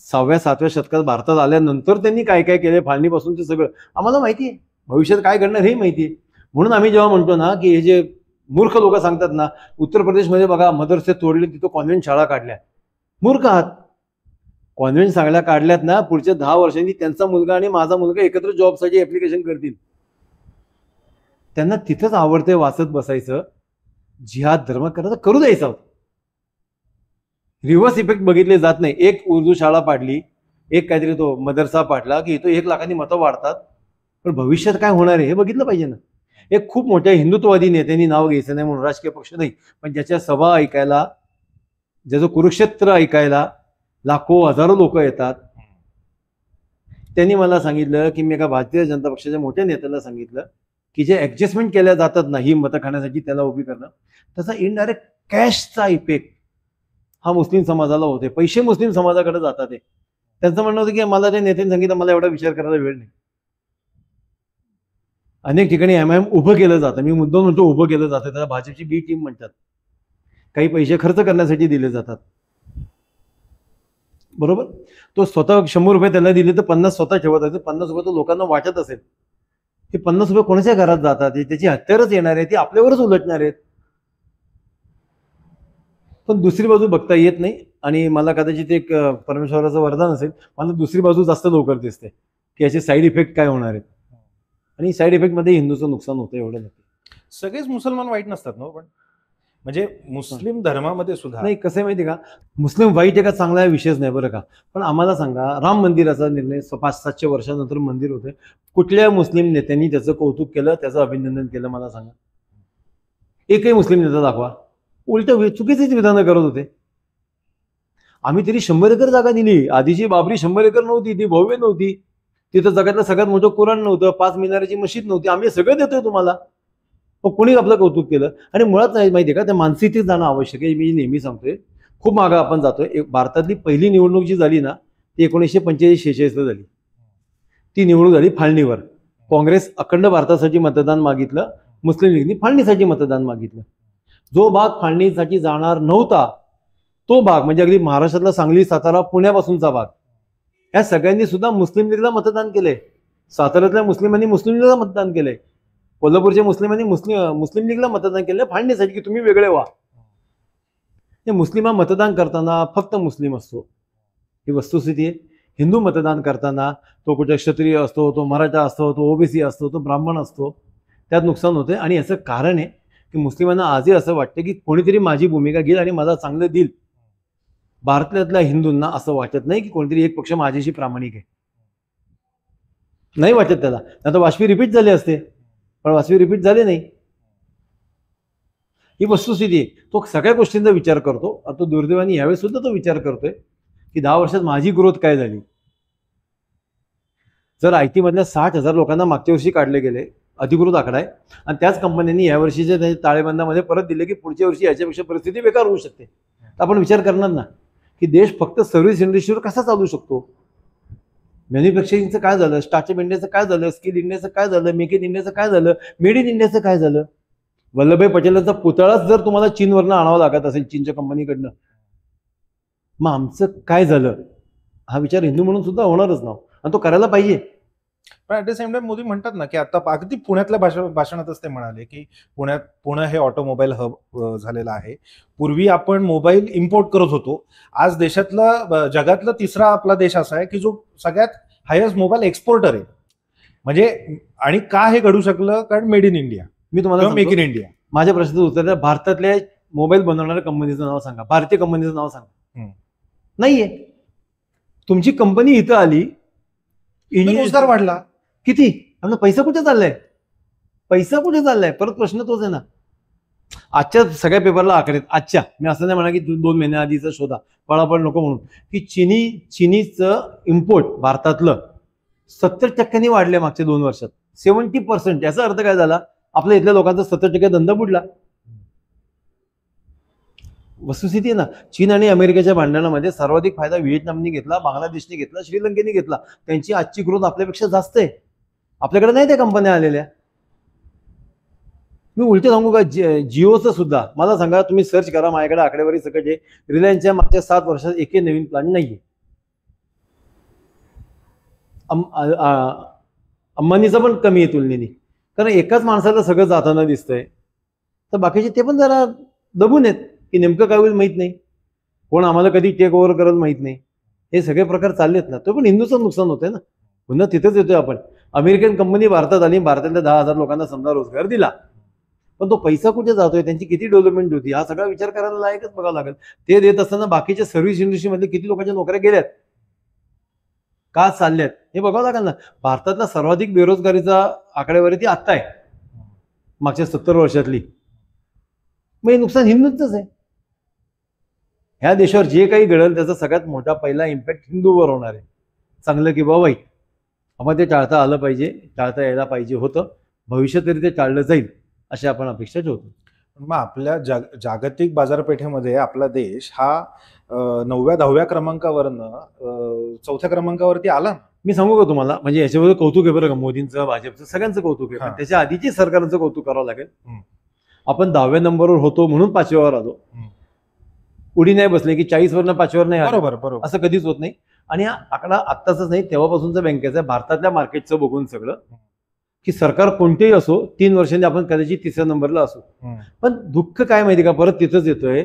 6व्या-7व्या शतकात भारतात आल्यानंतर त्यांनी काय काय केलंय, फाळणीपासून ते सगळं आम्हाला माहिती आहे. भविष्यात काय घडणार हे माहिती आहे. म्हणून आम्ही जेव्हा म्हणतो ना की हे जे मूर्ख लोक सांगतात ना, उत्तर प्रदेशमध्ये बघा मदरसे तोडले, तिथं कॉन्व्हेंट शाळा काढल्या. मूर्ख आहात. कॉन्व्हेंट शाळा काढल्यात ना, पुढच्या 10 वर्षांनी त्यांचा मुलगा आणि माझा मुलगा एकत्र जॉबसाठी ऍप्लिकेशन करतील. त्यांना तिथंच आवडते वाचत बसायचं. जिहाद धर्म करायचं करू द्यायचा. रिव्हर्स इफेक्ट बघितले जात नाही. एक उर्दू शाळा पाडली, एक काहीतरी तो मदरसा पाडला की इथं 1 लाखांनी मतं वाढतात. पण भविष्यात काय होणार आहे हे बघितलं पाहिजे ना. एक खूप मोठ्या हिंदुत्ववादी नेत्यांनी नाव घ्यायचं नाही म्हणून, राजकीय पक्ष नाही, पण ज्याच्या सभा ऐकायला, ज्याचं कुरुक्षेत्र ऐकायला लाखो हजारो लोक येतात, त्यांनी मला सांगितलं की मी एका भारतीय जनता पक्षाच्या मोठ्या नेत्याला सांगितलं की जे ऍडजस्टमेंट केल्या जातात ना ही मतं खाण्यासाठी त्याला उभी करणं, त्याचा इनडायरेक्ट कॅशचा इफेक्ट हा मुस्लिम समाजाला होते. पैसे मुस्लिम समाजाकडे जातात. ते त्यांचं म्हणणं होतं की मला त्या नेत्यांनी सांगितलं, मला एवढा विचार करायला वेळ नाही. अनेक ठिकाणी MIM उभं केलं जातं. मी मुद्दाम म्हणतो उभं केलं जातं. त्याला भाजपची बी टीम म्हणतात. काही पैसे खर्च करण्यासाठी दिले जातात. बरोबर. तो स्वतः 100 रुपये त्याला दिले तर 50 स्वतः ठेवत असेल. 50 रुपये तो लोकांना वाटत असेल. ते 50 रुपये कोणाच्या घरात जातात, त्याची हत्यारच येणार आहे, ती आपल्यावरच उलटणार आहेत. पण दुसरी बाजू बघता येत नाही. आणि मला कदाचित एक परमेश्वराचं वरदान असेल, मला दुसरी बाजू जास्त लवकर दिसते की याचे साईड इफेक्ट काय होणार आहेत. आणि साईड इफेक्ट मध्ये हिंदूचं नुकसान होतं, एवढं नक्की. सगळेच मुसलमान वाईट नसतात ना, पण म्हणजे मुस्लिम धर्मामध्ये सुद्धा नाही. कसं आहे माहिती का, मुस्लिम वाईट एका चांगला विषयच नाही बरं का. पण आम्हाला सांगा, राम मंदिराचा निर्णय 500-700 वर्षानंतर मंदिर होते, कुठल्या मुस्लिम नेत्यांनी त्याचं कौतुक केलं, त्याचं अभिनंदन केलं मला सांगा. एकही मुस्लिम नेता दाखवा. उलट चुकीचीच विधानं करत होते. आम्ही तरी 100 एकर जागा दिली. आधीची बाबरी 100 एकर नव्हती, ती भव्य नव्हती. तिथं जगातलं सगळ्यात मोठं कुराण नव्हतं, 5 मिनाराची मशीद नव्हती. आम्ही सगळं देतोय तुम्हाला. मग कोणी आपलं कौतुक केलं. आणि मुळात नाही माहिती आहे का, त्या मानसिकतेत जाणं आवश्यक आहे. मी नेहमी सांगतोय, खूप मागं आपण जातोय. भारतातली पहिली निवडणूक जी झाली ना ती 1945-46 झाली. ती निवडणूक झाली फाळणीवर. काँग्रेस अखंड भारतासाठी मतदान मागितलं, मुस्लिम लीगनी फाळणीसाठी मतदान मागितलं. जो भाग फाळणीसाठी जाणार नव्हता तो भाग म्हणजे अगदी महाराष्ट्रातला सांगली, सातारा, पुण्यापासूनचा भाग, या सगळ्यांनी सुद्धा मुस्लिम लीगला मतदान केलंय. साताऱ्यातल्या मुस्लिमांनी मुस्लिम लीगला मतदान केलंय. कोल्हापूरच्या मुस्लिमांनी मुस्लिम लीगला मतदान केलंय फाळणीसाठी की तुम्ही वेगळे व्हा. मुस्लिम मतदान करताना फक्त मुस्लिम असतो ही वस्तुस्थिती आहे. हिंदू मतदान करताना तो कुठे क्षत्रिय असतो, तो मराठा असतो, तो ओबीसी असतो, तो ब्राह्मण असतो, त्यात नुकसान होते. आणि याचं कारण आहे की मुस्लिमांना आजही असं वाटतं की कोणीतरी माझी भूमिका घेईल आणि मला चांगलं देईल. भारतातल्या हिंदूंना असं वाटत नाही की कोणीतरी एक पक्ष माझ्याशी प्रामाणिक आहे. नाही वाटत त्याला. आता वाजपेयी रिपीट झाले असते, पण वाजपेयी रिपीट झाले नाही. ही वस्तुस्थिती आहे. तो सगळ्या गोष्टींचा विचार करतो. तो दुर्दैवाने यावेळेस सुद्धा तो विचार करतोय की 10 वर्षात माझी ग्रोथ काय झाली. जर IT मधल्या 60,000 लोकांना मागच्या वर्षी काढले गेले, अधिकृत आकडा आहे, आणि त्याच कंपन्यांनी या वर्षीच्या ताळेबंदामध्ये परत दिले की पुढच्या वर्षी याच्यापेक्षा परिस्थिती बेकार होऊ शकते, तर आपण विचार करणार ना की देश फक्त सर्व्हिस इंडस्ट्रीवर कसा चालू शकतो. मॅन्युफॅक्चरिंगचं काय झालं, स्टार्टअप इंडियाचं काय झालं, स्किल इंडियाचं काय झालं, मेक इन इंडियाचं काय झालं, मेड इन इंडियाचं काय झालं. वल्लभभाई पटेलांचा पुतळाच जर तुम्हाला चीनवरनं आणावा लागत असेल, चीनच्या कंपनीकडनं, मग आमचं काय झालं हा विचार हिंदू म्हणून सुद्धा होणारच ना, आणि तो करायला पाहिजे. पण at the same time Modi म्हणतात ना की आता अगदी पुण्यातल्या भाषणातच ते म्हणाले की पुणे हे ऑटोमोबाईल हब झालेलं आहे. पूर्वी आपण मोबाईल इम्पोर्ट करत होतो. आज जगातला तिसरा आपला देश असा आहे की जो सगळ्यात हायेस्ट मोबाईल एक्सपोर्टर आहे. म्हणजे आणि का हे घडू शकलं, कारण मेड इन इंडिया. मी तुम्हाला मेक इन इंडिया. माझ्या प्रश्नाचं उत्तर द्या. भारतातल्या मोबाईल बनवणाऱ्या कंपनीचं नाव सांगा, भारतीय कंपनीचं नाव सांगा. नाहीये. तुमची कंपनी इथं आली, रोजगार वाढला. किती, आपला पैसा कुठे चाललाय. पैसा कुठे चाललाय? परत प्रश्न तोच आहे ना. आजच्या सगळ्या पेपरला आकडे आजच्या, मी असं नाही म्हणा की 2 महिन्याआधीचा शोधा, पळापळ नको म्हणून, की चिनीचं इम्पोर्ट भारतातलं 70% वाढले मागच्या 2 वर्षात. 70%. याचा अर्थ काय झाला? आपल्या इथल्या लोकांचा 70% धंदा बुडला. वस्तुस्थिती आहे ना. चीन आणि अमेरिकेच्या भांडणामध्ये सर्वाधिक फायदा व्हिएतनामने घेतला, बांगलादेशने घेतला, श्रीलंकेने घेतला. त्यांची आजची ग्रोथ आपल्यापेक्षा जास्त आहे. आपल्याकडे नाही त्या कंपन्या आलेल्या. मी उलट सांगू का, जिओचं सुद्धा मला सांगा, तुम्ही सर्च करा, माझ्याकडे आकडेवारी सकट आहे. रिलायन्सच्या मागच्या 7 वर्षात एकही नवीन प्लांट नाहीये. अंबानीचा पण कमी आहे तुलनेने, कारण एकाच माणसाला सगळं जाताना दिसतंय. तर बाकीचे ते पण जरा दबून आहेत की नेमकं काय होईल माहित नाही, कोण आम्हाला कधी टेक ओव्हर करत माहित नाही. हे सगळे प्रकार चाललेत ना. तो पण हिंदूचं नुकसान होतंय ना. पुन्हा तिथेच येतोय आपण. अमेरिकन कंपनी भारतात आली, भारतातल्या 10,000 लोकांना समजा रोजगार दिला, पण तो पैसा कुठे जातोय, त्यांची किती डेव्हलपमेंट होती, हा सगळा विचार करायला लायकच बघावं लागेल. ते देत असताना बाकीच्या सर्व्हिस इंडस्ट्रीमध्ये किती लोकांच्या नोकऱ्या गेल्यात, का चालल्यात, हे बघावं लागेल ना. भारतातला सर्वाधिक बेरोजगारीचा आकडेवारी ती आत्ता आहे, मागच्या 70 वर्षातली. मग हे नुकसान हिंदूंचंच आहे. ह्या देशावर जे काही घडेल त्याचा सगळ्यात मोठा पहिला इम्पॅक्ट हिंदूवर होणार आहे, चांगलं किंवा वाईट. आम्हाला ते टाळता आलं पाहिजे, टाळता यायला पाहिजे होतं. भविष्यात तरी ते टाळलं जाईल अशी आपण अपेक्षा ठेवतो. मग आपल्या जागतिक बाजारपेठेमध्ये आपला देश हा 9व्या-10व्या क्रमांकावरनं 4थ्या क्रमांकावरती आला. मी सांगू का तुम्हाला, म्हणजे याच्यावर कौतुक आहे बरं का, मोदींचं, भाजपचं, सगळ्यांचं कौतुक आहे. पण त्याच्या आधीची सरकारांचं कौतुक करावं लागेल. आपण 10व्या नंबरवर होतो म्हणून 5व्यावर आलो. उडी नाही बसले की 40वरनं 5व्यावर नाही आलो. बरोबर, असं कधीच होत नाही. आणि हा आकडा आत्ताच नाही, तेव्हापासूनचा बँकेचा आहे, भारतातल्या मार्केटचं बघून सगळं, की सरकार कोणतेही असो 3 वर्षांनी आपण कदाचित 3ऱ्या नंबरला असू. पण दुःख काय माहिती का, परत तिथंच येतोय.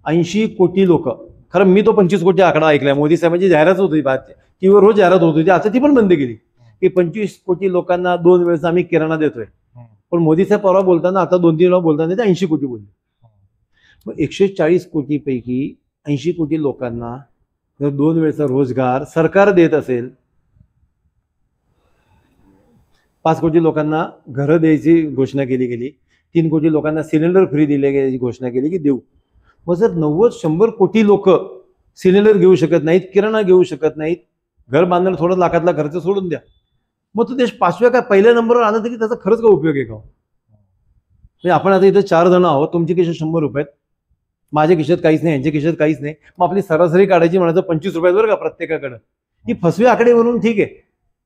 80 कोटी लोक, खरं मी तो 25 कोटी आकडा ऐकलाय, मोदी साहेबांची जाहिरात होती, टीव्हीवर रोज जाहिरात होत होती, आता ती पण बंद केली की 25 कोटी लोकांना 2 वेळेस आम्ही किराणा देतोय. पण मोदी साहेब परवा बोलताना, आता 2-3 वेळा बोलताना ते 80 कोटी बोलले. मग 140 कोटी पैकी 80 कोटी लोकांना जर 2 वेळचा रोजगार सरकार देत असेल, 5 कोटी लोकांना घरं द्यायची घोषणा केली गेली, 3 कोटी लोकांना सिलेंडर फ्री दिले गेल्याची घोषणा केली की देऊ. मग जर 90-100 कोटी लोक सिलेंडर घेऊ शकत नाहीत, किराणा घेऊ शकत नाहीत, घर बांधणं थोडं लाखातला खर्च सोडून द्या, मग तो देश 5व्या काय 1ल्या नंबरवर आला तरी त्याचा खरंच काय उपयोग आहे का? म्हणजे आपण आता इथे 4 जण आहोत, तुमची खिशात 100 रुपये आहेत, माझ्या खिशात काहीच नाही, यांच्या खिशात काहीच नाही, मग आपली सरासरी काढायची म्हणायचं 25 रुपये बरं का प्रत्येकाकडं. ही फसवी आकडेवरून ठीक आहे,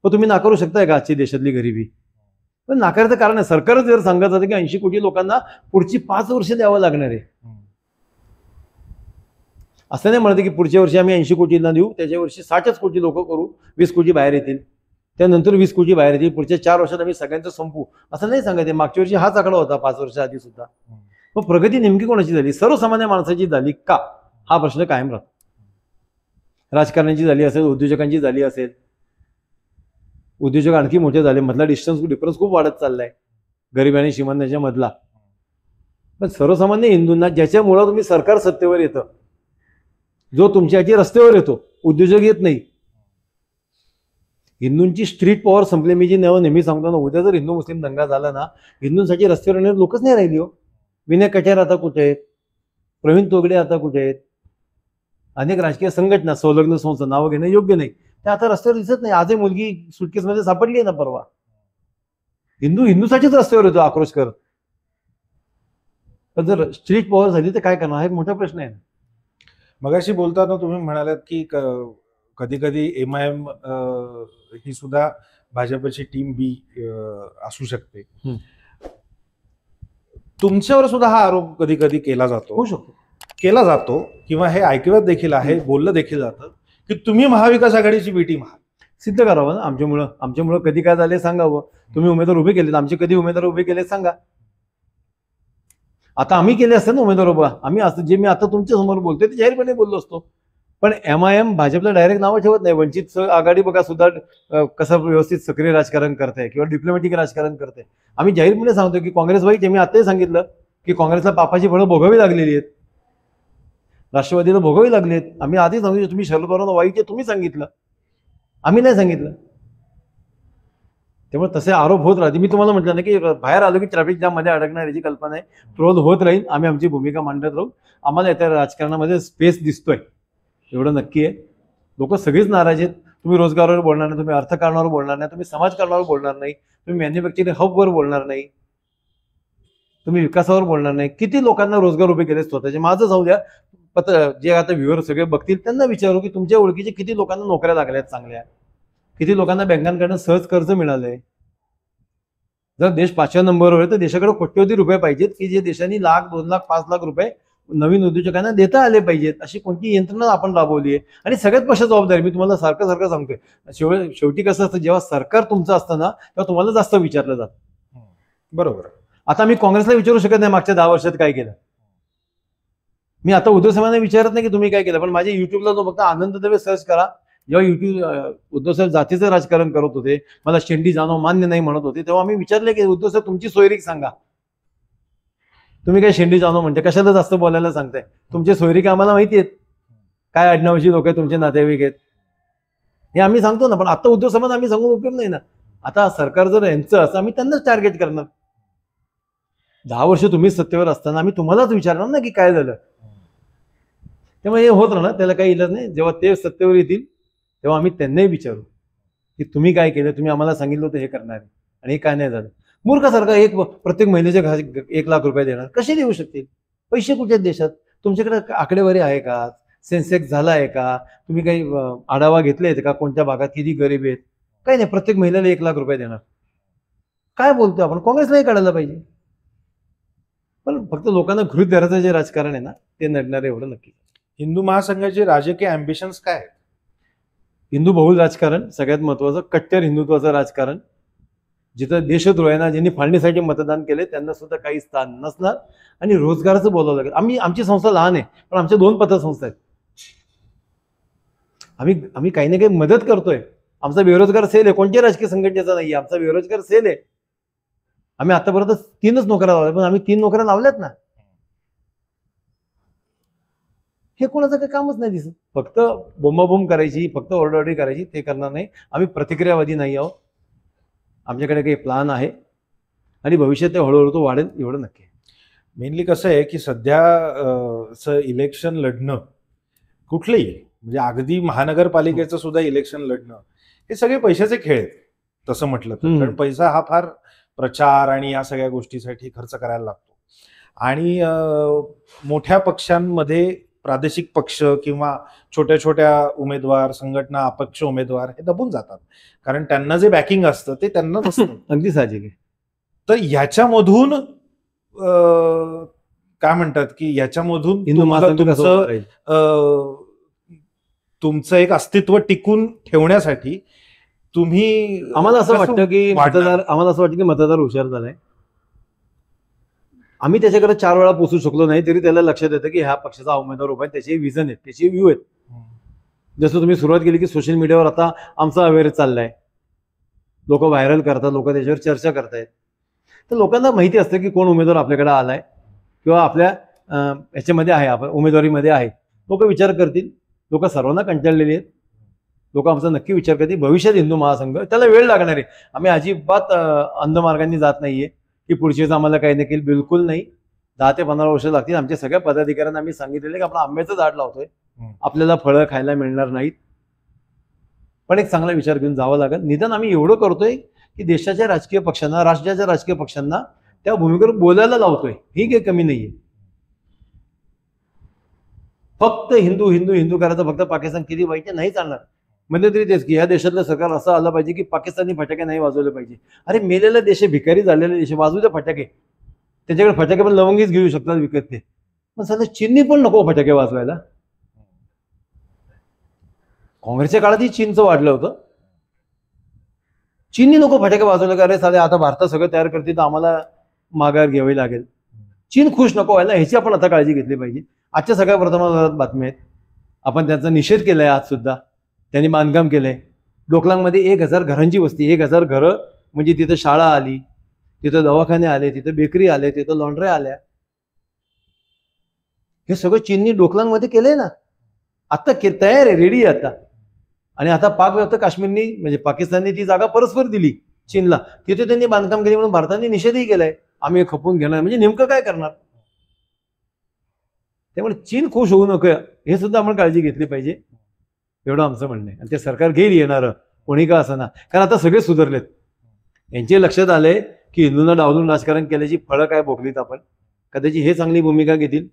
पण तुम्ही नाकारू शकताय का आजची देशातली गरिबी? पण नाकारायचं कारण आहे, सरकारच जर सांगत होतं की 80 कोटी लोकांना पुढची 5 वर्ष द्यावं लागणार आहे. असं नाही म्हणते की पुढच्या वर्षी आम्ही 80 कोटींना देऊ, त्याच्या वर्षी 60च कोटी लोक करू, 20 कोटी बाहेर येतील, त्यानंतर 20 कोटी बाहेर येतील, पुढच्या 4 वर्षात आम्ही सगळ्यांचं संपू, असं नाही सांगायचे. मागच्या वर्षी हाच आकडा होता 5 वर्ष आधी सुद्धा. मग प्रगती नेमकी कोणाची झाली? सर्वसामान्य माणसाची झाली का, हा प्रश्न कायम राहतो. राजकारण्यांची झाली असेल, उद्योजकांची झाली असेल, उद्योजक आणखी मोठे झाले, मधला डिफरन्स खूप वाढत चाललाय गरीब आणि श्रीमंतांच्या मधला. पण सर्वसामान्य हिंदूंना, ज्याच्यामुळं तुम्ही सरकार सत्तेवर येतं, जो तुमच्यासाठी रस्त्यावर येतो, उद्योजक येत नाही. हिंदूंची स्ट्रीट पॉवर संपली. मी जी नेहमी सांगतो ना, उद्या जर हिंदू मुस्लिम दंगा झाला ना, हिंदूंसाठी रस्त्यावर येणारे लोकच नाही राहिली हो. विनय कटार आता कुठे आहेत, प्रवीण तोगडे आता कुठे आहेत, अनेक राजकीय संघटना, संलग्न संस्था, नावं घेणं योग्य नाही, ते आता रस्त्यावर दिसत नाही. आजही मुलगी सुटकेसमध्ये सापडली आहे ना परवा. हिंदूसाठीच रस्त्यावर येतो आक्रोश करत. पण जर स्ट्रीट पॉवर झाली तर काय करणार, हा एक मोठा प्रश्न आहे. मगाशी बोलताना तुम्ही म्हणालात की कधी कधी MIM ही सुद्धा भाजपची टीम बी असू शकते. तुमच्यावर सुद्धा हा आरोप कधी कधी केला जातो, होऊ शकतो, केला जातो, किंवा हे ऐकवत देखील आहे, बोललं देखील जातं की तुम्ही महाविकास आघाडीची बी टीम आहात. सिद्ध करावं ना आमच्यामुळं कधी काय झाले सांगावं. तुम्ही उमेदवार उभे केलेत, आमचे कधी उमेदवार उभे केले सांगा. आता आम्ही केले असते ना उमेदवार उभा, आम्ही असं जे मी आता तुमच्या समोर बोलतोय ते जाहीरपणे बोललो असतो. पण MIM भाजपला डायरेक्ट नावं ठेवत नाही. वंचित आघाडी बघा सुद्धा कसं व्यवस्थित सक्रिय राजकारण करते किंवा डिप्लोमॅटिक राजकारण करते. आम्ही जाहीरपणे सांगतो की काँग्रेस वाईट आहे. मी आताही सांगितलं की काँग्रेसला पापाची फळं भोगावी लागलेली आहेत, राष्ट्रवादीला भोगावी लागली आहेत. आम्ही आधी सांगितलं तुम्ही शरद पवारांना वाईट आहे, तुम्ही सांगितलं, आम्ही नाही सांगितलं. त्यामुळे तसे आरोप होत राहते. मी तुम्हाला म्हटलं ना की बाहेर आलो की ट्रॅफिक जाम मध्ये अडकणार याची कल्पना आहे. ट्रोल होत राहील, आम्ही आमची भूमिका मांडत राहू. आम्हाला त्या राजकारणामध्ये स्पेस दिसतोय एवढं नक्की आहे. लोक सगळीच नाराज आहेत. तुम्ही रोजगारावर बोलणार नाही, तुम्ही अर्थकारणावर बोलणार नाही, तुम्ही समाजकारणावर बोलणार नाही, तुम्ही मॅन्युफॅक्चरिंग हबवर बोलणार नाही, तुम्ही विकासावर बोलणार नाही. किती लोकांना रोजगार उभे केले स्वतःचे. माझं जाऊ द्या, जे आता व्ह्युअर सगळे बघतील त्यांना विचारू की तुमच्या ओळखीचे किती लोकांना नोकऱ्या लागल्या आहेत चांगल्या, किती लोकांना बँकांकडून सहज कर्ज मिळालंय. जर देश 5व्या नंबरवर आहे तर देशाकडे कोट्यवधी रुपये पाहिजेत की जे देशाने लाख 2 लाख 5 लाख रुपये नवीन उद्योजकांना देता आले पाहिजेत. अशी कोणती यंत्रणा आपण राबवली आहे. आणि सगळ्यात पक्ष जबाबदारी मी तुम्हाला सारखं सारखं सांगतोय. शेवटी कसं असतं, जेव्हा सरकार तुमचं असतं ना तेव्हा तुम्हाला जास्त विचारलं जातं. बरोबर. आता मी काँग्रेसला विचारू शकत नाही मागच्या 10 वर्षात काय केलं. मी आता उद्धव साहेबांना विचारत नाही की तुम्ही काय केलं, पण माझ्या युट्यूबला जो फक्त आनंद दवे सर्च करा. जेव्हा उद्धव साहेब जातीचं राजकारण करत होते, मला शेंडी जाणव मान्य नाही म्हणत होते, तेव्हा आम्ही विचारले की उद्धव साहेब तुमची सोयरीक सांगा. तुम्ही काय शेंडी जाणव म्हणजे कशाला जास्त बोलायला सांगताय. तुमचे सोयरीक आम्हाला माहिती आहेत, काय आडनावाची लोक आहेत, तुमचे नातेवाईक आहेत, हे आम्ही सांगतो ना. पण आता उद्धव साहेबांना आम्ही सांगून उपयोग नाही ना. आता सरकार जर यांचं असं आम्ही त्यांनाच टार्गेट करणार. 10 वर्ष तुम्हीच सत्तेवर असताना आम्ही तुम्हालाच विचारणार ना की काय झालं. त्यामुळे हे होत राहणार, त्याला काही इलाज नाही. जेव्हा ते सत्तेवर येतील तेव्हा आम्ही त्यांनाही विचारू की तुम्ही काय केलं, तुम्ही आम्हाला सांगितलं होतं हे करणार आहे आणि हे काय नाही झालं. मूर्खासारखा प्रत्येक महिन्याच्या 1 लाख रुपये देणार, कसे देऊ शकतील. पैसे कुठे आहेत देशात. तुमच्याकडे आकडेवारी आहे का, सेन्सेक्स झाला आहे का, तुम्ही काही आढावा घेतले आहेत का, कोणत्या भागात किती गरीब आहेत. काही नाही, प्रत्येक महिन्याला 1 लाख रुपये देणार. काय बोलतो आपण, काँग्रेसलाही काढायला पाहिजे. पण फक्त लोकांना गृहीत धरायचं जे राजकारण आहे ना ते नडणार आहे एवढं नक्की. हिंदू महासंघाचे राजकीय अँबिशन्स काय आहेत? हिंदू बहुल राजकारण सगळ्यात महत्वाचं, कट्टर हिंदुत्वाचं राजकारण, जिथं देशद्रोह्यांना ज्यांनी फाळणीसाठी मतदान केले त्यांना सुद्धा काही स्थान नसणार. आणि रोजगाराचं बोलावं लागेल. आमची संस्था लहान आहे पण आमच्या 2 पतसंस्था आहेत. आम्ही काही ना काही मदत करतोय. आमचा बेरोजगार सेल आहे, कोणत्याही राजकीय संघटनेचा नाही, आमचा बेरोजगार सेल आहे. आम्ही आतापर्यंत 3च नोकऱ्या लावल्या, पण आम्ही 3 नोकऱ्या लावल्यात ना. हे कोणाचं काही कामच नाही दिसत. फक्त बोंबाबोंब करायची, फक्त ओरडाओरडी करायची, ते करणार नाही. आम्ही प्रतिक्रियावादी नाही आहोत. आमच्याकडे काही प्लान आहे आणि भविष्यात ते हळूहळू तो वाढेल एवढं नक्की. मेनली कसं आहे की सध्या इलेक्शन लढणं कुठलंही, म्हणजे अगदी महानगरपालिकेचं सुद्धा इलेक्शन लढणं, हे सगळे पैशाचे खेळ आहेत तसं म्हटलं तर. कारण पैसा हा फार प्रचार आणि या सगळ्या गोष्टीसाठी खर्च करायला लागतो. आणि मोठ्या पक्षांमध्ये प्रादेशिक पक्ष किंवा छोट्या छोट्या उमेदवार, संघटना, अपक्ष उमेदवार हे दबून जातात, कारण त्यांना जे बॅकिंग असतं ते त्यांना नसतं. अगदी साहजिक आहे. तर याच्यामधून काय म्हणतात की याच्यामधून हिंदू महासंघ कसं उभं राहील? तुमचं एक अस्तित्व टिकून ठेवण्यासाठी तुम्ही आम्हाला असं वाटतं की वाढणार? मतदार हुशार झालाय. आम्ही त्याच्याकडे 4 वेळा पोचू शकलो नाही तरी त्याला लक्षात येतं की ह्या पक्षाचा उमेदवार उभा आहे, त्याचे विजन आहेत, त्याचे व्ह्यू आहेत. जसं तुम्ही सुरुवात केली की सोशल मीडियावर आता आमचा अवेअर चाललाय, लोक व्हायरल करतात, लोक त्याच्यावर चर्चा करतायत. तर लोकांना माहिती असतं की कोण उमेदवार आपल्याकडे आलाय किंवा आपल्या ह्याच्यामध्ये आहे, आपण उमेदवारीमध्ये आहे. लोक विचार करतील. लोक सर्वांना कंटाळलेली आहेत. लोक आमचा नक्की विचार करतील. भविष्यात हिंदू महासंघ, त्याला वेळ लागणार आहे. आम्ही अजिबात अंधमार्गाने जात नाहीये की पुढचेच आम्हाला काही देखील, बिलकुल नाही. 10 ते 15 वर्ष लागतील. आमच्या सगळ्या पदाधिकाऱ्यांना आम्ही सांगितलेलं की आपण आंब्याचं झाड लावतोय, आपल्याला फळं खायला मिळणार नाहीत, पण एक चांगला विचार घेऊन जावं लागेल. निदान आम्ही एवढं करतोय की देशाच्या राजकीय पक्षांना, राज्याच्या राजकीय पक्षांना त्या भूमिकेवर बोलायला लावतोय. ही काही कमी नाहीये. फक्त हिंदू हिंदू हिंदू करायचं, फक्त पाकिस्तान किती पाहिजे नाही चालणार. म्हणजे तरी तेच की या देशातलं सरकार असं आलं पाहिजे की पाकिस्तानी फटाके नाही वाजवले पाहिजे. अरे मेलेला देश, भिकारी झालेले देश, वाजवू द्या फटाके. त्याच्याकडे फटाके पण लवंगीच घेऊ शकतात विकत ते. पण सध्या चीननी पण नको फटाके वाजवायला. काँग्रेसच्या काळातही चीनचं वाढलं होतं. चीननी नको फटाके वाजवले का, अरे साधे आता भारतात सगळं तयार करते तर आम्हाला माघार घ्यावी लागेल. चीन खुश नको व्हायला, ह्याची आपण आता काळजी घेतली पाहिजे. आजच्या सगळ्या वर्तमानपत्रात बातम्या आहेत. आपण त्यांचा निषेध केलाय. आज सुद्धा त्यांनी बांधकाम केलंय. डोकलांगमध्ये 1000 घरांची वस्ती, 1000 घरं, म्हणजे तिथं शाळा आली, तिथं दवाखाने आले, तिथं बेकरी आले, तिथं लॉन्ड्र्या आल्या. हे सगळं चीननी डोकलांमध्ये केलंय ना. आता तयार आहे, रेडी आहे आता. आणि आता पाक व्यक्त काश्मीरनी, म्हणजे पाकिस्तानने ती जागा परस्पर दिली. चीनला. तिथे त्यांनी बांधकाम केले म्हणून भारताने निषेधही केलाय, आम्ही हे खपवून घेणार. म्हणजे नेमकं काय करणार? त्यामुळे चीन खुश होऊ नको हे सुद्धा आपण काळजी घेतली पाहिजे, एवढं आमचं म्हणणं आहे. आणि ते सरकार घेईल येणारं, कोणी का असं ना, कारण आता सगळे सुधारलेत. यांचे लक्षात आलंय की हिंदूंना डावलून राजकारण केल्याची फळं काय भोगलीत आपण. कदाचित हे चांगली भूमिका घेतील,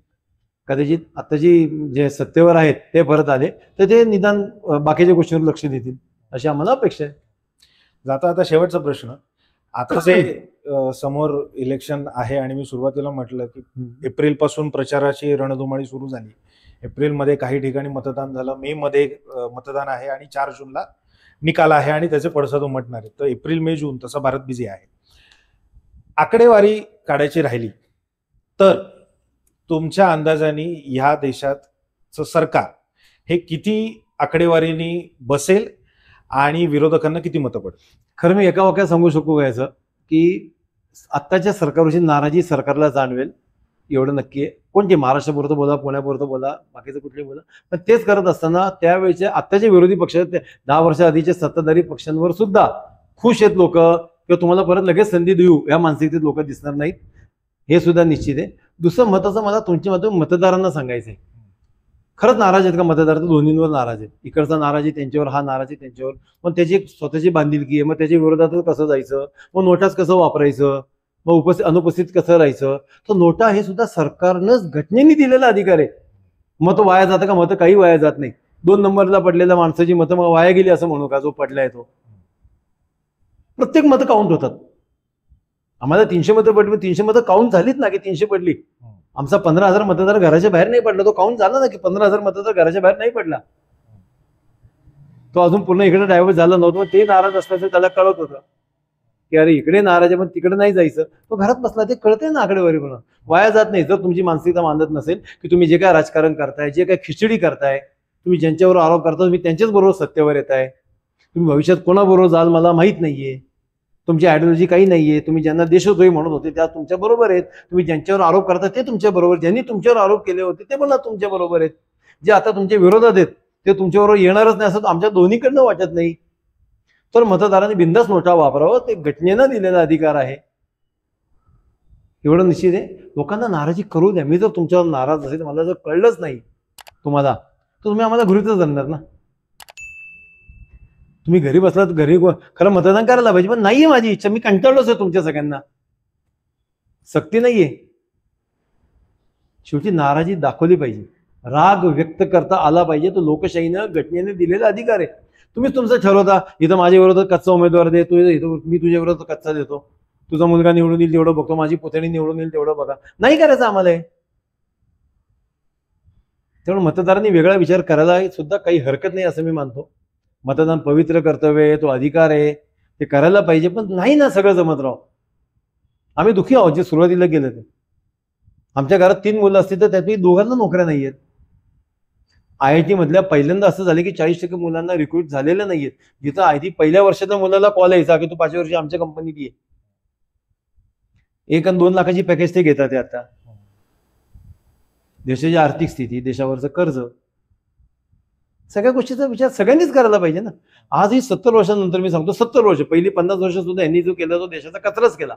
कदाचित आताची जे सत्तेवर आहेत ते परत आले तर ते निदान बाकीच्या गोष्टींवर लक्ष देतील, अशी आम्हाला अपेक्षा आहे. जाता आता शेवटचा प्रश्न. आता जे समोर इलेक्शन आहे आणि मी सुरुवातीला म्हटलं की एप्रिल पासून प्रचाराची रणधुमाळी सुरू झाली. एप्रिलमध्ये काही ठिकाणी मतदान झालं, मे मध्ये मतदान आहे आणि 4 जूनला निकाल आहे आणि त्याचे पडसाद उमटणार आहेत. तर एप्रिल मे जून तसा भारत बिझी आहे. आकडेवारी काढायची राहिली तर तुमच्या अंदाजाने ह्या देशाचं सरकार हे किती आकडेवारीने बसेल आणि विरोधकांना किती मतं पडेल? खरं मी एका वाक्यात सांगू शकू का याचं, की आत्ताच्या सरकारवरची नाराजी सरकारला जाणवेल एवढं नक्की आहे. कोणते महाराष्ट्रापुरतं बोला, पुण्यापुरतं बोला, बाकीचं कुठले बोला, पण तेच करत असताना त्यावेळेचे आत्ताचे विरोधी पक्ष 10 वर्ष आधीचे सत्ताधारी पक्षांवर सुद्धा खुश आहेत लोक, किंवा तुम्हाला परत लगेच संधी देऊ या मानसिकतेत लोक दिसणार नाहीत, हे सुद्धा निश्चित आहे. दुसरं महत्त्वाचं मला तुमच्या माध्यमातून मतदारांना सांगायचं आहे, खरंच नाराज आहेत का मतदार? तर दोन्हींवर नाराज आहेत. इकडचा नाराज आहे त्यांच्यावर, हा नाराज आहे त्यांच्यावर. मग त्याची एक स्वतःची बांधिलकी आहे, मग त्याच्या विरोधात कसं जायचं, मग नोटाच कसं वापरायचं, मग अनुपस्थित कसं राहायचं. तर नोटा हे सुद्धा सरकारनंच घटनेने दिलेला अधिकार आहे. मत वाया जातं का? मतं काही वाया जात नाही. 2 नंबरला पडलेल्या माणसाची मतं मग वाया गेली असं म्हणू का? जो पडलाय तो, प्रत्येक मतं काउंट होतात. आम्हाला 300 मतं पडली, 300 मतं काउंट झालीच ना, की 300 पडली. आमचा 15,000 मतदार घराच्या बाहेर नाही पडला, तो काउंट झाला ना, की 15,000 मतदार घराच्या बाहेर नाही पडला. तो अजून पूर्ण इकडे डायव्हर्ट झाला नव्हतं. मग ते नाराज असल्याचं त्याला कळत होतं की अरे इकडे नाराज आहे पण तिकडे नाही जायचं. तो घरात बसला, ते कळते ना आकडेवारी म्हणून. वाया जात नाही. जर तुमची मानसिकता मानत नसेल की तुम्ही जे काय राजकारण करताय, जे काय खिचडी करताय, तुम्ही ज्यांच्यावर आरोप करता तुम्ही त्यांच्याच बरोबर सत्तेवर येत आहे. तुम्ही भविष्यात कोणाबरोबर जाल मला माहीत नाहीये. तुमची आयडिओलॉजी काही नाहीये. तुम्ही ज्यांना देशद्रोही म्हणत होते त्या तुमच्या बरोबर आहेत. तुम्ही ज्यांच्यावर आरोप करता ते तुमच्या बरोबर, ज्यांनी तुमच्यावर आरोप केले होते ते पण तुमच्या बरोबर आहेत. जे आता तुमच्या विरोधात आहेत ते तुमच्याबरोबर येणारच नाही असं आमच्या दोन्हीकडनं वाटत नाही. तर मतदारांनी बिनधास्त नोटा वापरावं, ते घटनेनं दिलेला अधिकार आहे, एवढं निश्चित आहे. लोकांना नाराजी करू द्या. मी जर तुमच्यावर नाराज असेल, मला जर कळलंच नाही तुम्हाला, तर तुम्ही आम्हाला गृहीतच धरणार ना. तुम्ही घरी बसलात, घरी खरं मतदान करायला पाहिजे, पण नाहीये माझी इच्छा, मी कंटाळलोच आहे तुमच्या सगळ्यांना. सक्ती नाहीये. शेवटी नाराजी दाखवली पाहिजे, राग व्यक्त करता आला पाहिजे. तो लोकशाहीनं घटनेने दिलेला अधिकार आहे. तुम्हीच तुमचं ठरवता, इथं माझ्या विरोधात कच्चा उमेदवार दे, मी तुझ्या विरोधात कच्चा देतो, तुझा मुलगा निवडून येईल तेवढं बघतो, माझी पुतणी निवडून येईल तेवढं बघा. नाही करायचं आम्हाला हे. त्यामुळे मतदारांनी वेगळा विचार करायला सुद्धा काही हरकत नाही असं मी मानतो. मतदान पवित्र कर्तव्य आहे, तो अधिकार आहे, ते करायला पाहिजे. पण नाही ना सगळं जमत राव. आम्ही दुःखी आहोत जे सुरुवातीला गेलं ते. आमच्या घरात 3 मुलं असतील तर त्यातही 2घांना नोकऱ्या नाही आहेत. IIT मधल्या पहिल्यांदा असं झालं की 40% मुलांना रिक्रूट झालेलं नाहीयेत. जिथं आधी पहिल्या वर्षाच्या मुलाला कॉल यायचा की तू 5व्या वर्षी आमच्या कंपनीत ये. 1 आणि 2 लाखाची पॅकेज ते घेतात. आता देशाची आर्थिक स्थिती, देशावरचं कर्ज, सगळ्या गोष्टीचा विचार सगळ्यांनीच करायला पाहिजे ना. आजही 70 वर्षांनंतर मी सांगतो, 70 वर्ष, पहिली 50 वर्ष सुद्धा यांनी जो केला तो देशाचा कचराच केला.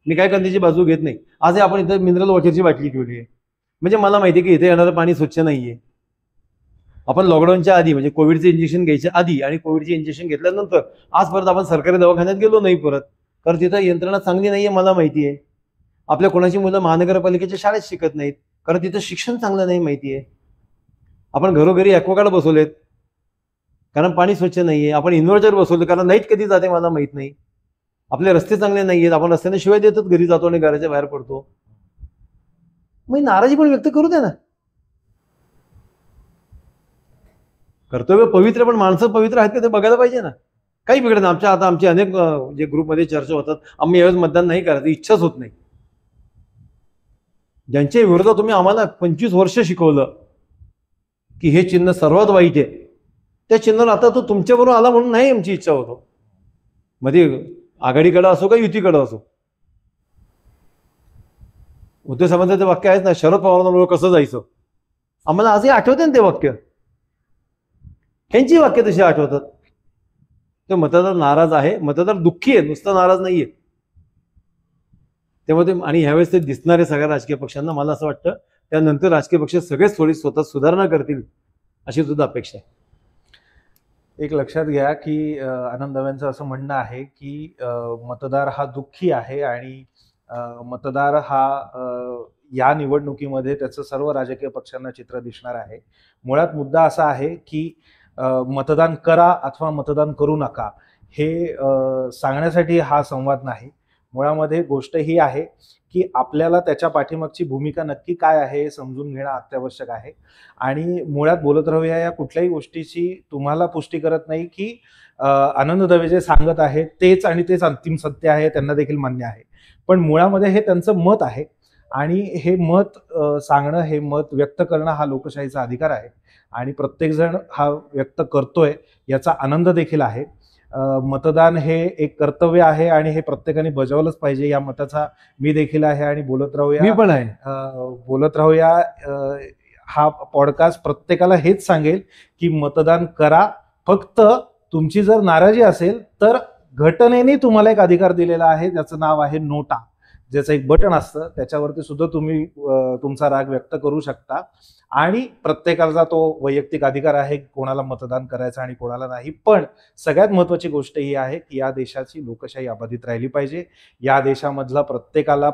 मी काय कंदीची बाजू घेत नाही. आजही आपण इथं मिनरल वॉटरची बाटली ठेवली आहे, म्हणजे मला माहिती आहे की इथे येणारं पाणी स्वच्छ नाहीये. आपण लॉकडाऊनच्या आधी म्हणजे कोविडचे इंजेक्शन घ्यायच्या आधी आणि कोविडचे इंजेक्शन घेतल्यानंतर आजपर्यंत आपण सरकारी दवाखान्यात गेलो नाही परत, कारण तिथं यंत्रणा चांगली नाहीये. मला माहिती आहे आपल्या कोणाची मुलं महानगरपालिकेच्या शाळेत शिकत नाहीत, कारण तिथं शिक्षण चांगलं नाही. माहिती आहे आपण घरोघरी ॲक्वागार्ड बसवलेत कारण पाणी स्वच्छ नाहीये. आपण इन्व्हर्टर बसवले कारण लाईट कधी जाते मला माहित नाही. आपले रस्ते चांगले नाहीयेत, आपण रस्त्याने शिवाय देतात, घरी जातो आणि घराच्या बाहेर पडतो. मग नाराजी पण व्यक्त करू द्या ना. कर्तव्य पवित्र, पण माणसं पवित्र आहेत का ते बघायला पाहिजे ना. काही बिघडत नाही. आता आमचे अनेक जे ग्रुपमध्ये चर्चा होतात, आम्ही यावेळेस मतदान नाही करायचं, इच्छाच होत नाही. ज्यांच्या विरोधात तुम्ही आम्हाला 25 वर्ष शिकवलं की हे चिन्ह सर्वात वाईट आहे, त्या चिन्हावर आता तो तुमच्याबरोबर आला म्हणून नाही आमची इच्छा होतो. मध्ये आघाडीकडे असो का युतीकडे असो. उद्धव साहेबांचं ते वाक्य आहेच ना, शरद पवारांबरोबर कसं जायचं. आम्हाला आजही आठवते ना ते वाक्य, त्यांची वाक्य तशी आठवतात. तर मतदार नाराज आहे, मतदार दुःखी आहे, नुसतं नाराज नाहीये. त्यामुळे आणि ह्यावेळेस ते दिसणार आहे सगळ्या राजकीय पक्षांना. मला असं वाटतं त्यानंतर राजकीय पक्ष सगळेच थोडी स्वतः सुधारणा करतील अशी सुद्धा अपेक्षा आहे. एक लक्षात घ्या की आनंद दवेंचं असं म्हणणं आहे की मतदार हा दुःखी आहे आणि मतदार हा या निवडणुकीमध्ये त्याचं सर्व राजकीय पक्षांना चित्र दिसणार आहे. मुळात मुद्दा असा आहे की मतदान करा अथवा मतदान करू नका हे सांगण्यासाठी हा संवाद नाही. मुळामध्ये गोष्ट ही आहे की आपल्याला त्याच्या पाठीमागची भूमिका नक्की काय आहे हे समजून घेणं अत्यावश्यक आहे. आणि मुळात बोलत राहूया या कुठल्याही गोष्टीची तुम्हाला पुष्टी करत नाही की आनंद दवे जे सांगत आहेत तेच आणि तेच अंतिम सत्य आहे, त्यांना देखील मान्य आहे. पण मुळामध्ये हे त्यांचं मत आहे आणि हे मत सांगणं, हे मत व्यक्त करणं हा लोकशाहीचा अधिकार आहे आणि प्रत्येकजण हा व्यक्त करतोय याचा आनंद देखील आहे. मतदान हे एक कर्तव्य आहे आणि हे प्रत्येकाने बजावलंच पाहिजे या मताचा मी देखील आहे आणि बोलत राहूया. मी पण आहे. बोलत राहूया हा पॉडकास्ट प्रत्येकाला हेच सांगेल की मतदान करा. फक्त तुमची जर नाराजी असेल तर घटनेने तुम्हाला एक अधिकार दिलेला आहे, ज्याचं नाव आहे नोटा, ज्याचं एक बटन असतं, त्याच्यावरती सुद्धा तुम्ही तुमचा राग व्यक्त करू शकता आणि प्रत्येकाचा तो वैयक्तिक अधिकार आहे कोणाला मतदान करायचं आणि कोणाला नाही. पण सगळ्यात महत्त्वाची गोष्ट ही आहे की या देशाची लोकशाही अबाधित राहिली पाहिजे. या देशामधला प्रत्येकाला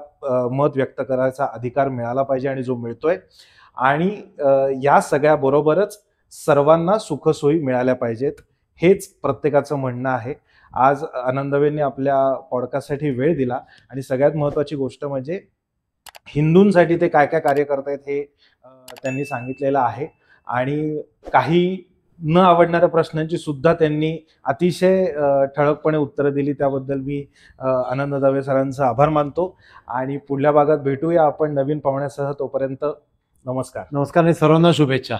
मत व्यक्त करायचा अधिकार मिळाला पाहिजे आणि जो मिळतोय. आणि या सगळ्या बरोबरच सर्वांना सुखसोयी मिळाल्या पाहिजेत, हेच प्रत्येकाचं म्हणणं आहे. आज आनंद दवेंनी आपल्या पॉडकास्टसाठी वेळ दिला आणि सगळ्यात महत्त्वाची गोष्ट म्हणजे हिंदूंसाठी ते काय काय कार्य करतायत हे त्यांनी सांगितलेलं आहे. आणि काही न आवडणाऱ्या प्रश्नांची सुद्धा त्यांनी अतिशय ठळकपणे उत्तरं दिली. त्याबद्दल मी आनंद दवे सरांचा आभार मानतो आणि पुढल्या भागात भेटूया आपण नवीन पाहुण्यासह. तोपर्यंत नमस्कार. नमस्कार आणि सर्वांना शुभेच्छा.